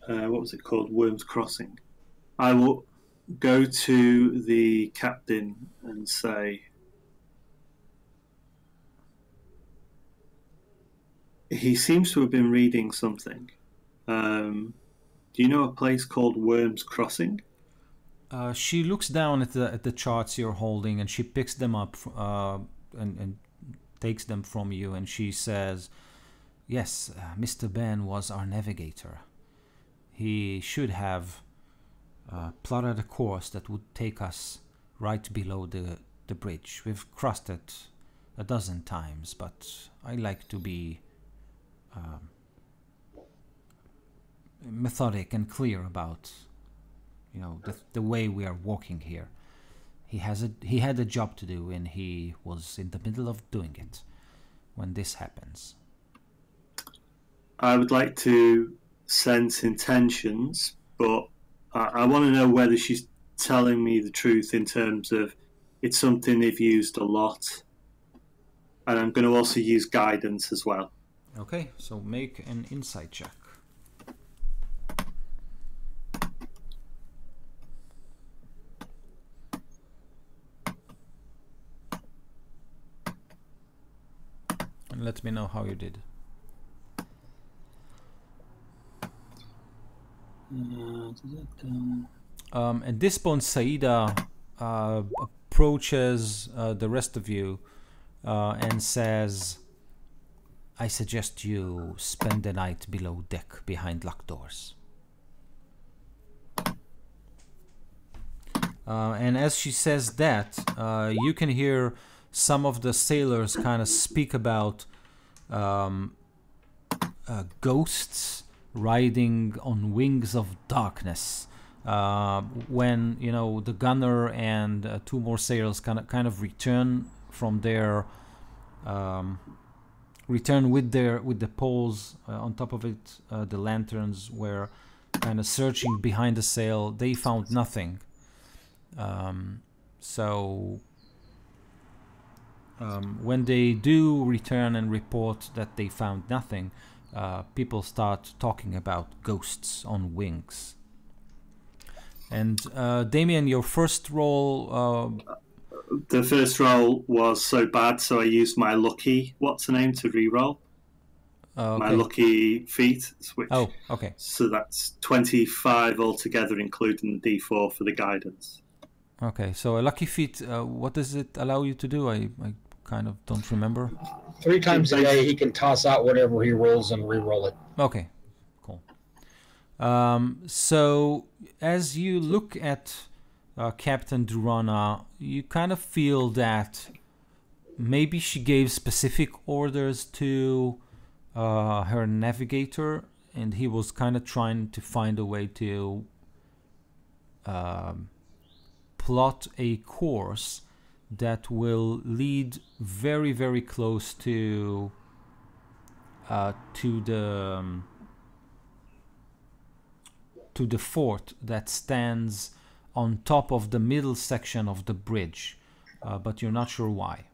What was it called? Worms Crossing. I will go to the captain and say, he seems to have been reading something. Do you know a place called Worms Crossing? She looks down at the charts you're holding, and she picks them up and takes them from you, and she says, "Yes, Mr. Ben was our navigator. He should have plotted a course that would take us right below the bridge. We've crossed it a dozen times, but I like to be methodic and clear about the way we are walking here. He had a job to do, and he was in the middle of doing it when this happens." I would like to sense intentions, but I want to know whether she's telling me the truth in terms of it's something they've used a lot, and I'm going to also use guidance as well. Okay, so make an insight check. And let me know how you did. At this point, Saida approaches the rest of you and says, "I suggest you spend the night below deck behind locked doors." And as she says that, you can hear some of the sailors kind of speak about ghosts riding on wings of darkness. When the gunner and two more sailors kind of return from their return with the poles on top of it, the lanterns were kind of searching behind the sail. They found nothing. When they do return and report that they found nothing, people start talking about ghosts on wings. And Damien, your first roll... the first roll was so bad, so I used my lucky, what's the name, to re-roll. Okay. My lucky feat. Which, oh, okay. So that's 25 altogether, including the D4 for the guidance. Okay, so a lucky feat, what does it allow you to do? I kind of don't remember. 3 times a day he can toss out whatever he rolls and re-roll it. Okay, cool. So as you look at Captain Durana, you kind of feel that maybe she gave specific orders to her navigator, and he was kind of trying to find a way to plot a course that will lead very, very close to the fort that stands on top of the middle section of the bridge, but you're not sure why.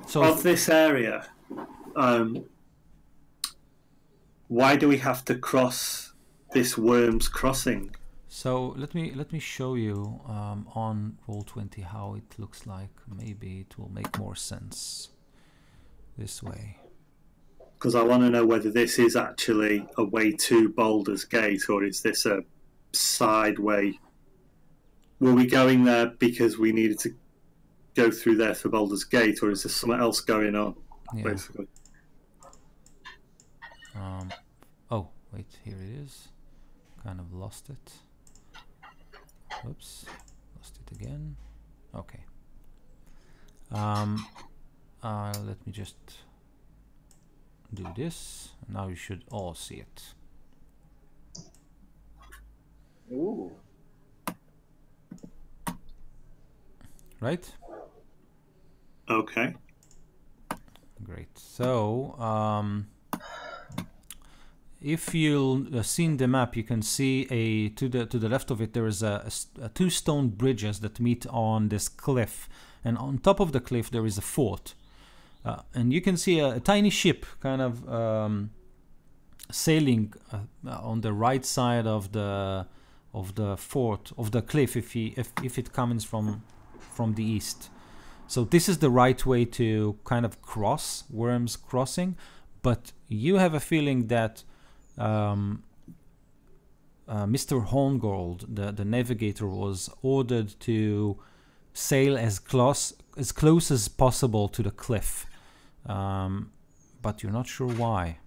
So of this area, why do we have to cross this Worms Crossing? So let me show you on Roll20 how it looks like. Maybe it will make more sense this way. because I want to know whether this is actually a way to Baldur's Gate, or is this a side way? Were we going there because we needed to go through there for Baldur's Gate, or is there something else going on, basically? Oh, wait, here it is. Kind of lost it. Oops, lost it again. Okay. Let me just do this. Now you should all see it. Ooh. Right? Okay. Great. So, if you've seen the map, you can see to the left of it there is a two stone bridges that meet on this cliff, and on top of the cliff there is a fort, and you can see a tiny ship kind of sailing on the right side of the fort of the cliff if it comes from the east. So this is the right way to kind of cross Worm's Crossing, but you have a feeling that Mr. Horngold, the navigator, was ordered to sail as close as possible to the cliff, but you're not sure why.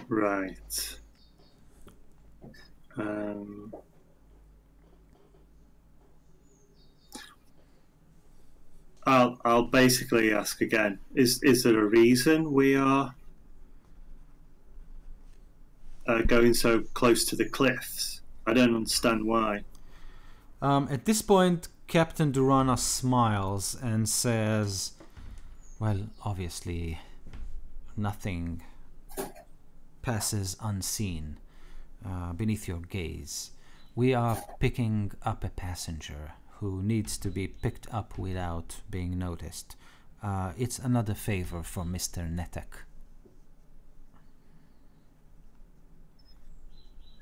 Right. I'll basically ask again. Is there a reason we are going so close to the cliffs? I don't understand why. At this point, Captain Durana smiles and says, "Well, obviously, nothing passes unseen beneath your gaze. We are picking up a passenger who needs to be picked up without being noticed. It's another favor from Mr. Netek."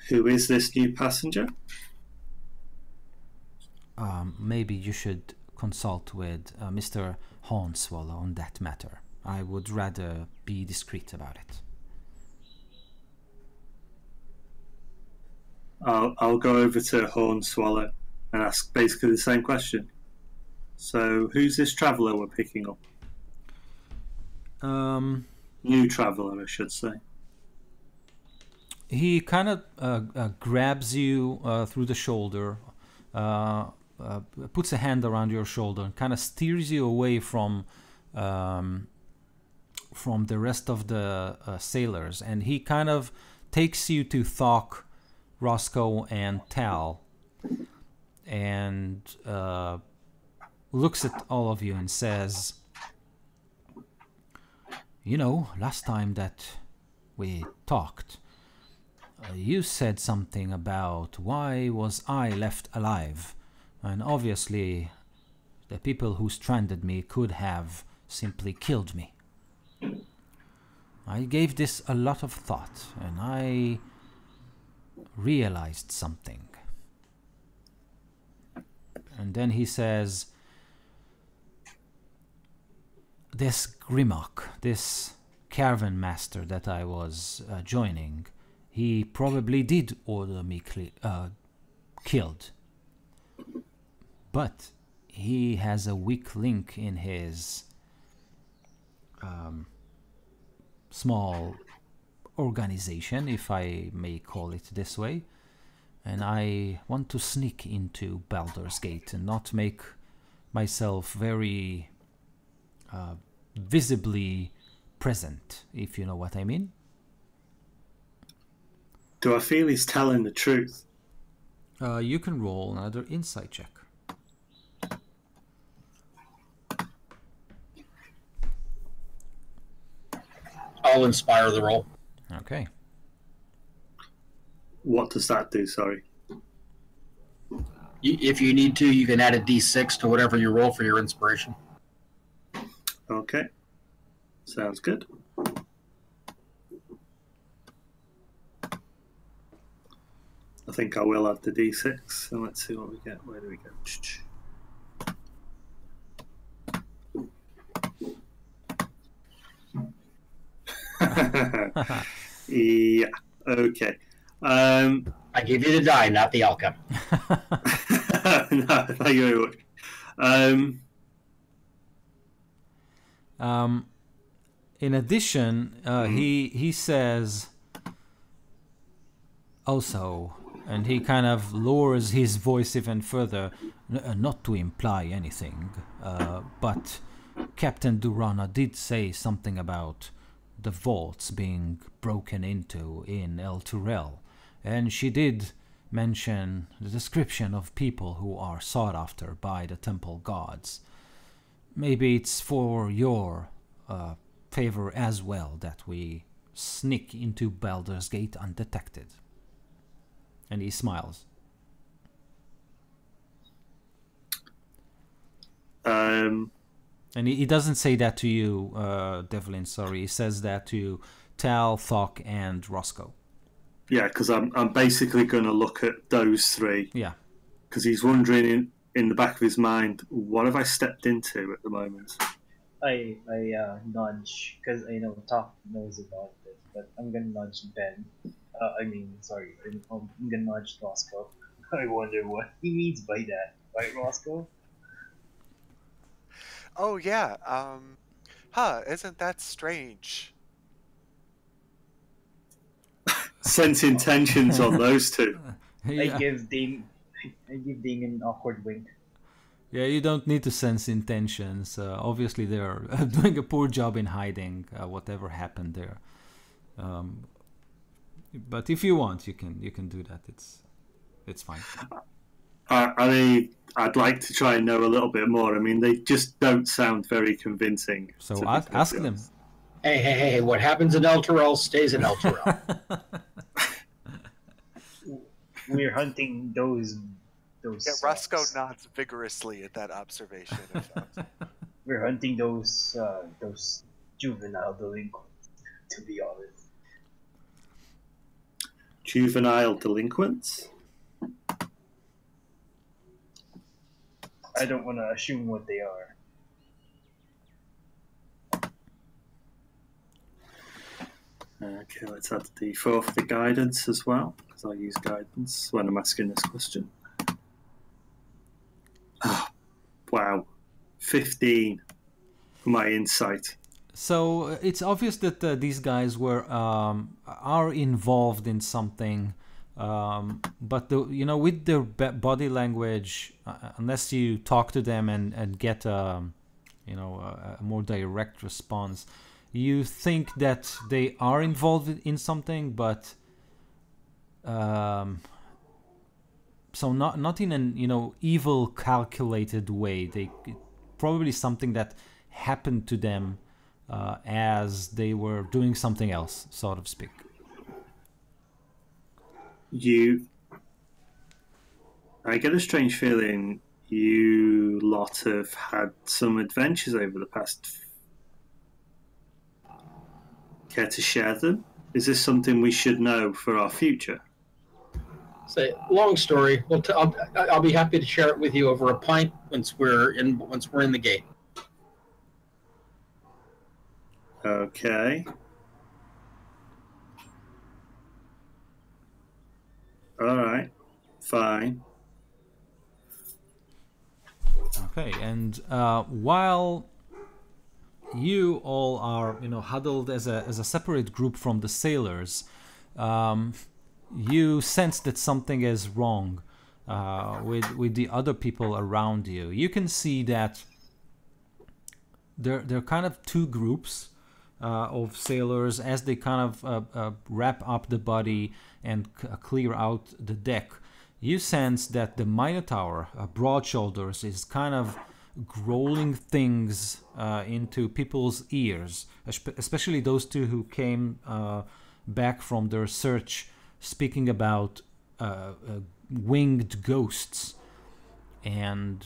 Who is this new passenger? Maybe you should consult with Mr. Hornswallow on that matter. I would rather be discreet about it. I'll go over to Hornswallow and ask basically the same question. So, who's this traveller we're picking up? New traveller, I should say. He kind of grabs you through the shoulder, puts a hand around your shoulder, and kind of steers you away from the rest of the sailors. And he kind of takes you to Thokk, Roscoe, and Tal, and looks at all of you and says, "You know, last time that we talked, you said something about why was I left alive, and obviously the people who stranded me could have simply killed me. I gave this a lot of thought, and I realized something." And then he says, "This Grimlock, this caravan master that I was joining, he probably did order me killed. But he has a weak link in his small organization, if I may call it this way. And I want to sneak into Baldur's Gate and not make myself very visibly present, if you know what I mean." Do I feel he's telling the truth? You can roll another insight check. I'll inspire the roll. Okay. What does that do, sorry? If you need to, you can add a d6 to whatever you roll for your inspiration. Okay. Sounds good. I think I will add the d6, and let's see what we get. Where do we go? Yeah. Okay. I give you the die, not the outcome. No, thank you very much. In addition, he says also, and he kind of lowers his voice even further, not to imply anything, but Captain Durana did say something about the vaults being broken into in El Turel, and she did mention the description of people who are sought after by the temple gods. Maybe it's for your favor as well that we sneak into Baldur's Gate undetected. And he smiles. And he doesn't say that to you, Devlin, sorry. He says that to Tal, Thokk, and Roscoe. Yeah, because I'm basically going to look at those three. Yeah. Because he's wondering in the back of his mind, what have I stepped into at the moment? I nudge, because I know Thokk knows about this, but I'm gonna nudge Ben. I'm gonna nudge Roscoe. I wonder what he means by that. Right, Roscoe? Oh yeah. Isn't that strange? Sense intentions on those two. Yeah. I give Dane an awkward wink. Yeah, you don't need to sense intentions. Obviously, they're doing a poor job in hiding whatever happened there. But if you want, you can do that. It's fine. I'd like to try and know a little bit more. I mean, they just don't sound very convincing. So ask them. Hey! What happens in El Turel stays in El Turel. We're hunting those. Yeah, Roscoe nods vigorously at that observation. We're hunting those juvenile delinquents. To be honest. Juvenile delinquents? I don't want to assume what they are. Okay, let's add the D4 for the guidance as well, because I use guidance when I'm asking this question. Oh, wow. 15 for my insight. So it's obvious that these guys are involved in something, but with their body language, unless you talk to them and get a more direct response, you think that they are involved in something, but so not in an evil, calculated way. They probably something that happened to them as they were doing something else, so to speak. I get a strange feeling you lot have had some adventures over the past. Care to share them? Is this something we should know for our future? Say, long story. Well, I'll be happy to share it with you over a pint once we're in the gate. Okay. All right. Fine. Okay, and while you all are, huddled as a separate group from the sailors, you sense that something is wrong with the other people around you. You can see that there are kind of two groups of sailors as they kind of wrap up the body and clear out the deck. You sense that the Minotaur, Broad Shoulders, is kind of growling things into people's ears, especially those two who came back from their search, speaking about winged ghosts. And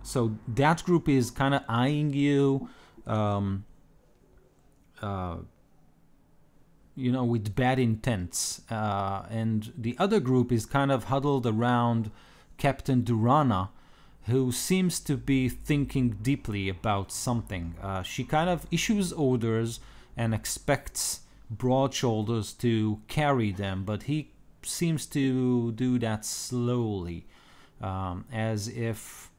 so that group is kind of eyeing you, with bad intents. And the other group is kind of huddled around Captain Durana, who seems to be thinking deeply about something. She kind of issues orders and expects Broad Shoulders to carry them, but he seems to do that slowly, as if,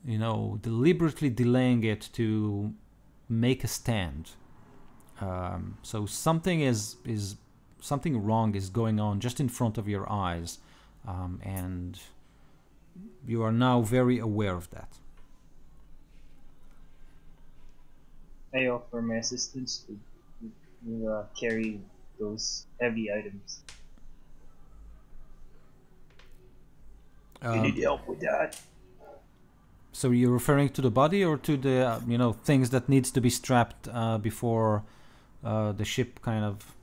you know, deliberately delaying it to make a stand. So something something wrong is going on just in front of your eyes, and you are now very aware of that. I offer my assistance to carry those heavy items. You need help with that? So you're referring to the body or to the you know, things that needs to be strapped before the ship kind of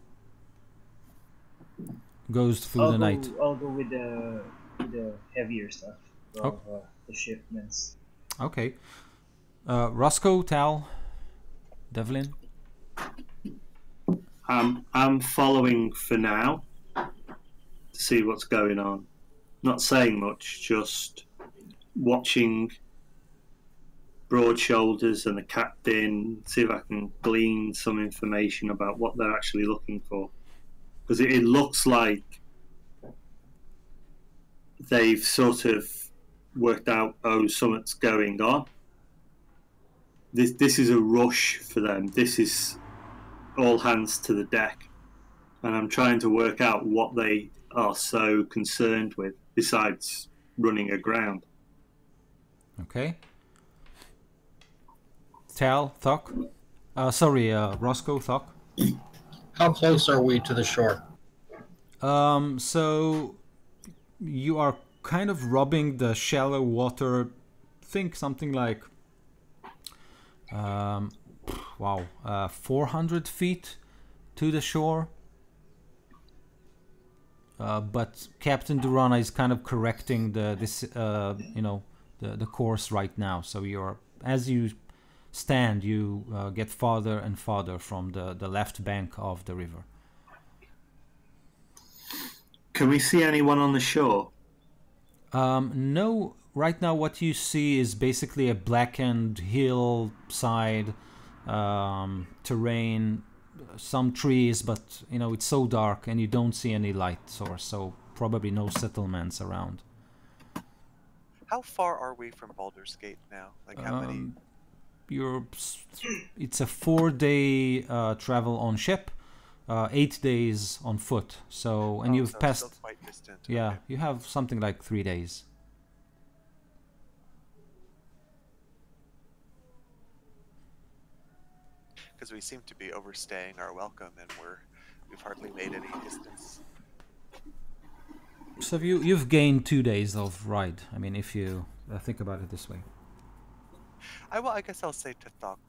goes through the night? I'll go with the heavier stuff of the shipments. Okay. Roscoe, Tal, Devlin. I'm following for now to see what's going on. Not saying much, just watching Broad Shoulders and the captain, see if I can glean some information about what they're actually looking for. Because it looks like they've sort of worked out, something's going on. This is a rush for them. This is all hands to the deck. And I'm trying to work out what they are so concerned with besides running aground. Okay. Tal, Thokk. Roscoe, Thokk. How close are we to the shore? So you are kind of rubbing the shallow water. Think something like 400 feet to the shore. But Captain Durana is kind of correcting the course right now. So you're, as you stand, you get farther and farther from the left bank of the river. Can we see anyone on the shore? No, right now what you see is basically a blackened hillside terrain, some trees, but you know, it's so dark and you don't see any light source, so probably no settlements around. How far are we from Baldur's Gate now? Like how many? It's a 4-day travel on ship, 8 days on foot. So, and you've passed. Still quite distant. Yeah, Okay. you have something like 3 days. Because we seem to be overstaying our welcome, and we've hardly made any distance. So you've gained 2 days of ride. I mean, if you think about it this way. I guess I'll say to Thokk,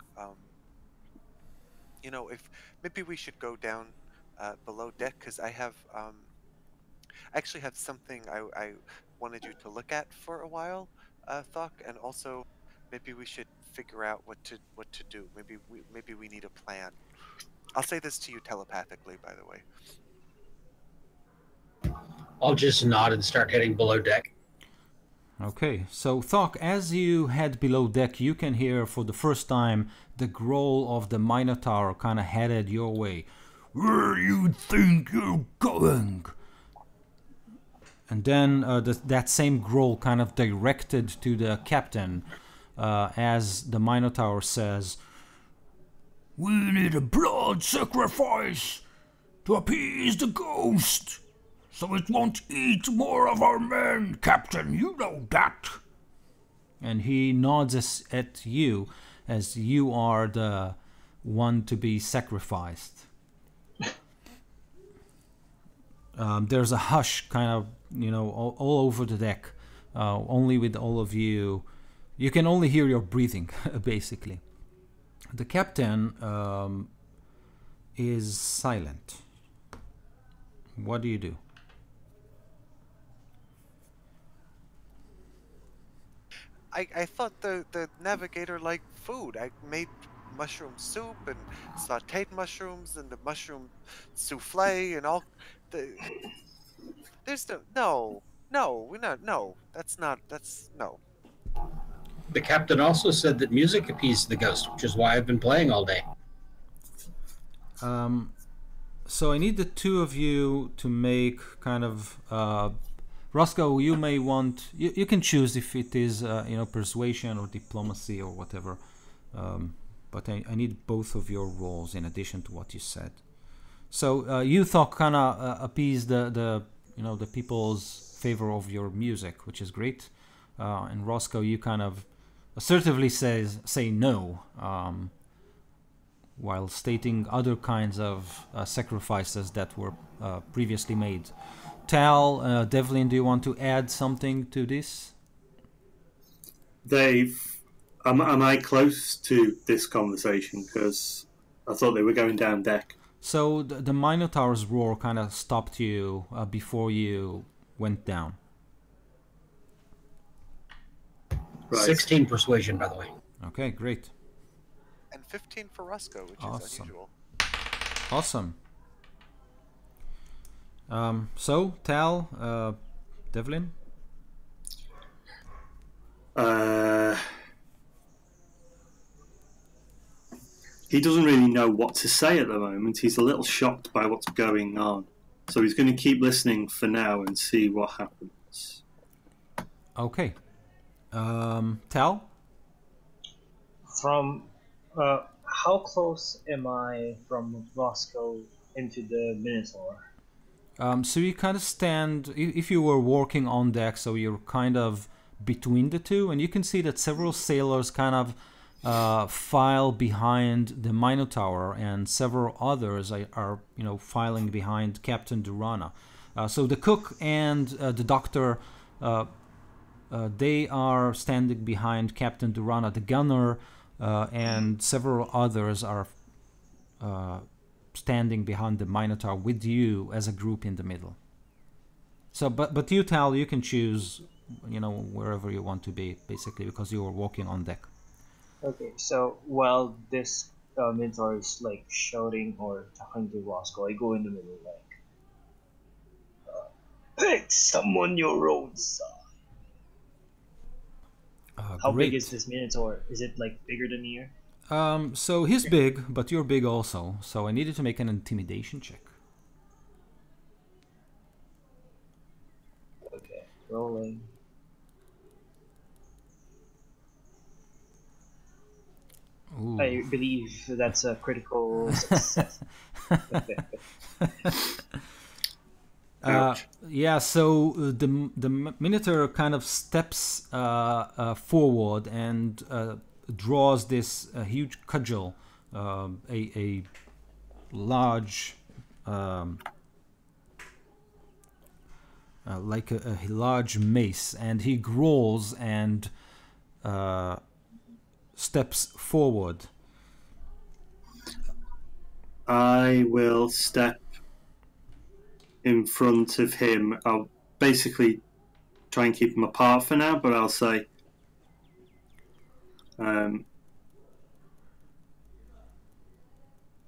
you know, if maybe we should go down below deck, because I actually have something I wanted you to look at for a while, Thokk, and also maybe we should figure out what to do. Maybe we need a plan. I'll say this to you telepathically, by the way. I'll just nod and start heading below deck. Okay, so Thokk, as you head below deck, you can hear for the first time the growl of the Minotaur kind of headed your way. Where you think you're going? And then that same growl kind of directed to the captain as the Minotaur says, "We need a blood sacrifice to appease the ghost, so it won't eat more of our men, Captain, you know that." And he nods at you as you are the one to be sacrificed. There's a hush kind of, you know, all over the deck, only with all of you. You can only hear your breathing, basically. The captain is silent. What do you do? I thought the Navigator liked food. I made mushroom soup and sauteed mushrooms and the mushroom souffle and all the... There's no... No, we're not... No, that's not... That's... No. The captain also said that music appeased the ghost, which is why I've been playing all day. So I need the two of you to make kind of Roscoe. You may want you can choose if it is persuasion or diplomacy or whatever. But I need both of your rolls in addition to what you said. So you Thokk kind of appease the people's favor of your music, which is great. And Roscoe, you kind of assertively say no, while stating other kinds of sacrifices that were previously made. Tal, Devlin, do you want to add something to this? Dave, am I close to this conversation? Because I thought they were going down deck. So the Minotaur's roar kind of stopped you before you went down. Right. 16 persuasion, by the way. Okay, great. And 15 for Roscoe, which is unusual. Awesome. So, Tal, Devlin? He doesn't really know what to say at the moment. He's a little shocked by what's going on. So he's going to keep listening for now and see what happens. Okay. Tal? From how close am I from Roscoe into the Minotaur? So you kind of stand, if you were walking on deck, so you're kind of between the two, and you can see that several sailors kind of file behind the Minotaur, and several others are filing behind Captain Durana. So the cook and the doctor, they are standing behind Captain Durana. The gunner and several others are standing behind the Minotaur with you as a group in the middle. So, but you, Tal, you can choose, wherever you want to be, basically, because you are walking on deck. Okay, so while this Minotaur is like shouting or talking to Roscoe, I go in the middle like, pick someone your own side. How big is this Minotaur? Is it like bigger than me? So he's big, but you're big also. So I needed to make an intimidation check. Okay, rolling. Ooh. I believe that's a critical success. Yeah, so the Minotaur kind of steps forward and draws this huge cudgel, a large, like a large mace, and he growls and steps forward. I will step in front of him. I'll basically try and keep him apart for now, but I'll say,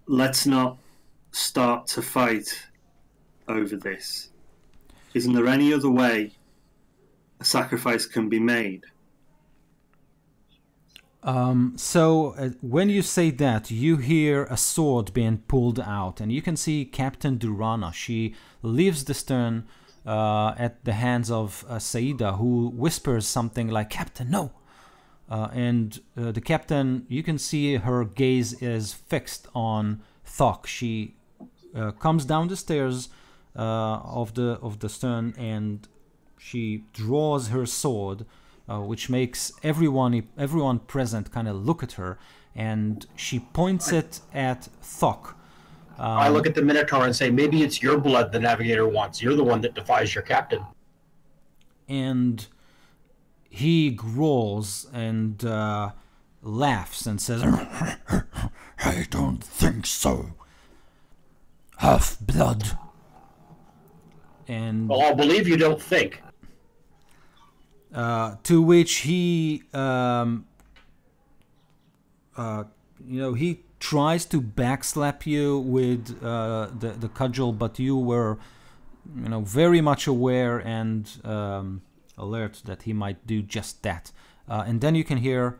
let's not start to fight over this. Isn't there any other way a sacrifice can be made? So when you say that, you hear a sword being pulled out, and you can see Captain Durana. She leaves the stern at the hands of Saida, who whispers something like, "Captain, no!" And the captain, you can see her gaze is fixed on Thokk. She comes down the stairs of the stern, and she draws her sword, which makes everyone present kind of look at her, and she points it at Thokk. I look at the Minotaur and say, maybe it's your blood the Navigator wants. You're the one that defies your captain. And he growls and laughs and says, "I don't think so. Half-blood." And well, I'll believe you don't think. To which he, he tries to backslap you with the cudgel, but you were, very much aware and alert that he might do just that. And then you can hear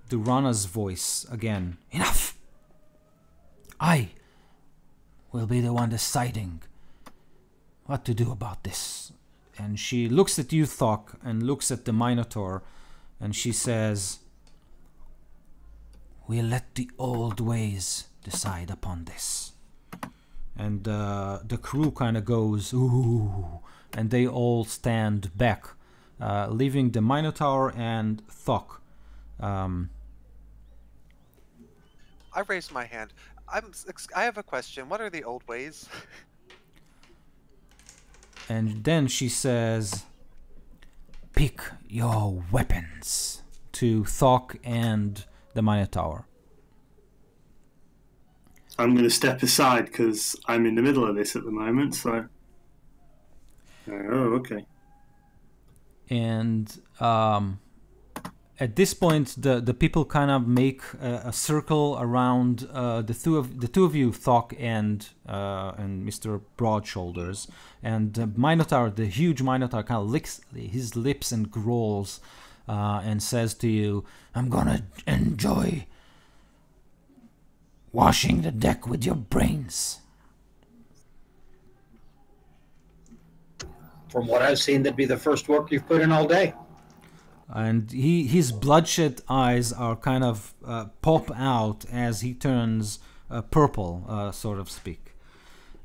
Durana's voice again. Enough! I will be the one deciding what to do about this. And she looks at you, Thokk, and looks at the Minotaur, and she says, we'll let the old ways decide upon this. And the crew kind of goes, ooh, and they all stand back, leaving the Minotaur and Thokk. I raised my hand. I have a question. What are the old ways? And then she says, pick your weapons, to Thokk and the Minotaur. I'm going to step aside because I'm in the middle of this at the moment, so... Oh, okay. And at this point, the people kind of make a circle around the two of you, Thokk and Mr. Broadshoulders, and the Minotaur, the huge Minotaur, kind of licks his lips and growls, and says to you, "I'm gonna enjoy washing the deck with your brains." From what I've seen, that'd be the first work you've put in all day. And his bloodshot eyes are kind of pop out as he turns purple, sort of speak.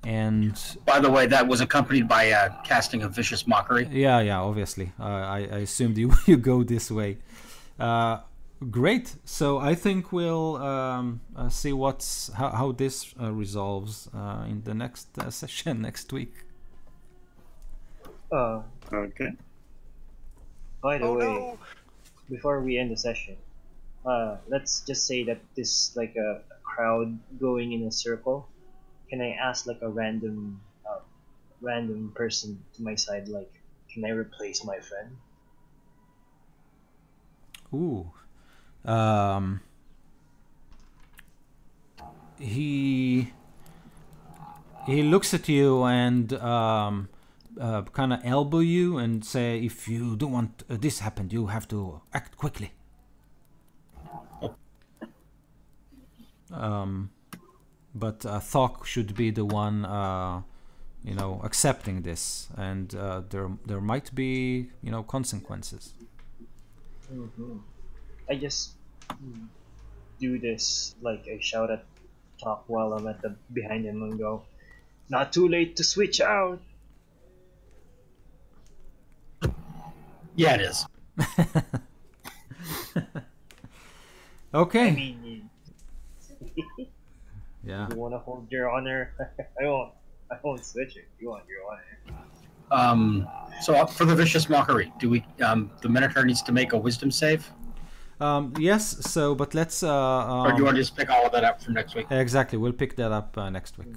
And by the way, that was accompanied by casting a vicious mockery. Yeah, obviously. I assumed you go this way. Great. So I think we'll see how this resolves in the next session next week. Okay. By the way, no. before we end the session, let's just say that this is like a crowd going in a circle. Can I ask like a random person to my side, like, can I replace my friend? Ooh. He looks at you and kind of elbow you and say, if you don't want this happen, you have to act quickly. But Thokk should be the one, accepting this, and there might be, consequences. Mm-hmm. I just do this, like I shout at Thokk while I'm at the behind him and go, "Not too late to switch out." Yeah, it is. Okay. I mean, Yeah. you wanna hold your honor? I won't switch it. You want your honor? So for the vicious mockery, do we? The Minotaur needs to make a wisdom save. Yes. So, but let's. Or do you want to just pick all of that up from next week? Exactly. We'll pick that up next week.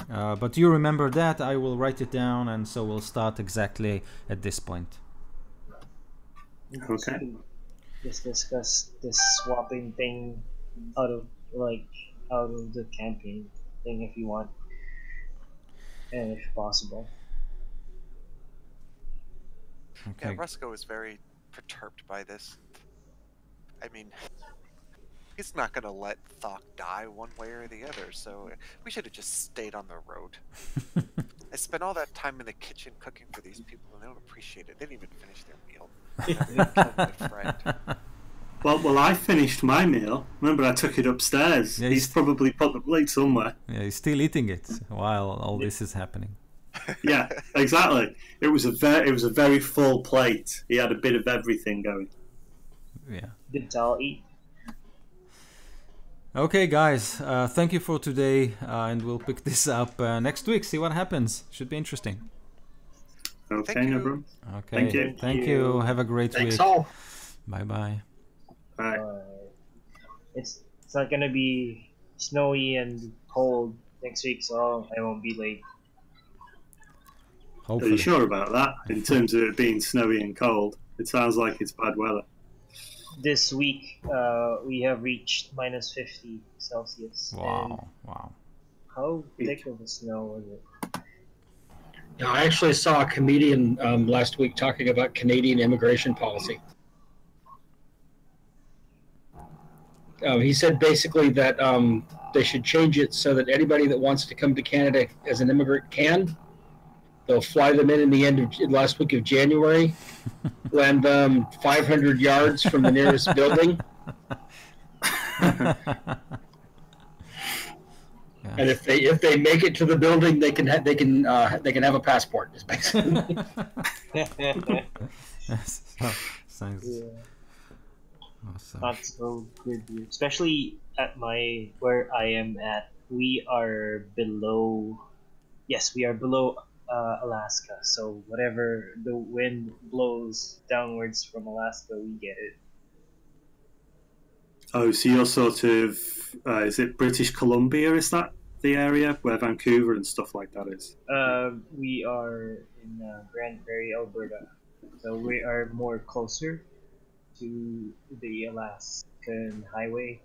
But you remember that. I will write it down, and so we'll start exactly at this point. Okay. Just discuss this swapping thing out of the campaign thing if you want, and if possible. Okay. Yeah, Roscoe is very perturbed by this. I mean, he's not going to let Thokk die one way or the other, so we should have just stayed on the road. I spent all that time in the kitchen cooking for these people, and they don't appreciate it. They didn't even finish their meal. They killed my friend. Well, I finished my meal. Remember, I took it upstairs. Yeah, he's probably put the plate somewhere. Yeah, he's still eating it while all this is happening. Yeah, exactly. It was a very full plate. He had a bit of everything going. Yeah. Did Tal eat? Okay, guys. Thank you for today, and we'll pick this up next week. See what happens. Should be interesting. Okay, Thank no you. problem. Okay. Thank you. Thank you. Have a great Thanks week. all. Bye bye. All right. It's not gonna be snowy and cold next week, so I won't be late. Are you Hopefully. sure about that? In terms of it being snowy and cold, it sounds like it's bad weather. This week, we have reached minus 50 Celsius. And Wow. how thick of the snow was it? Yeah, I actually saw a comedian last week talking about Canadian immigration policy. He said basically that they should change it so that anybody that wants to come to Canada as an immigrant can. They'll fly them in the end of last week of January, land them 500 yards from the nearest building, and if they make it to the building, they can have a passport. Is basically. Sounds awesome. That's so good, dude. Especially at where I am at, we are below. Yes, we are below Alaska. So whatever the wind blows downwards from Alaska, we get it. Oh, so you're sort of is it British Columbia? Is that the area where Vancouver and stuff like that is? We are in Grand Prairie, Alberta. So we are more closer to the Alaskan highway.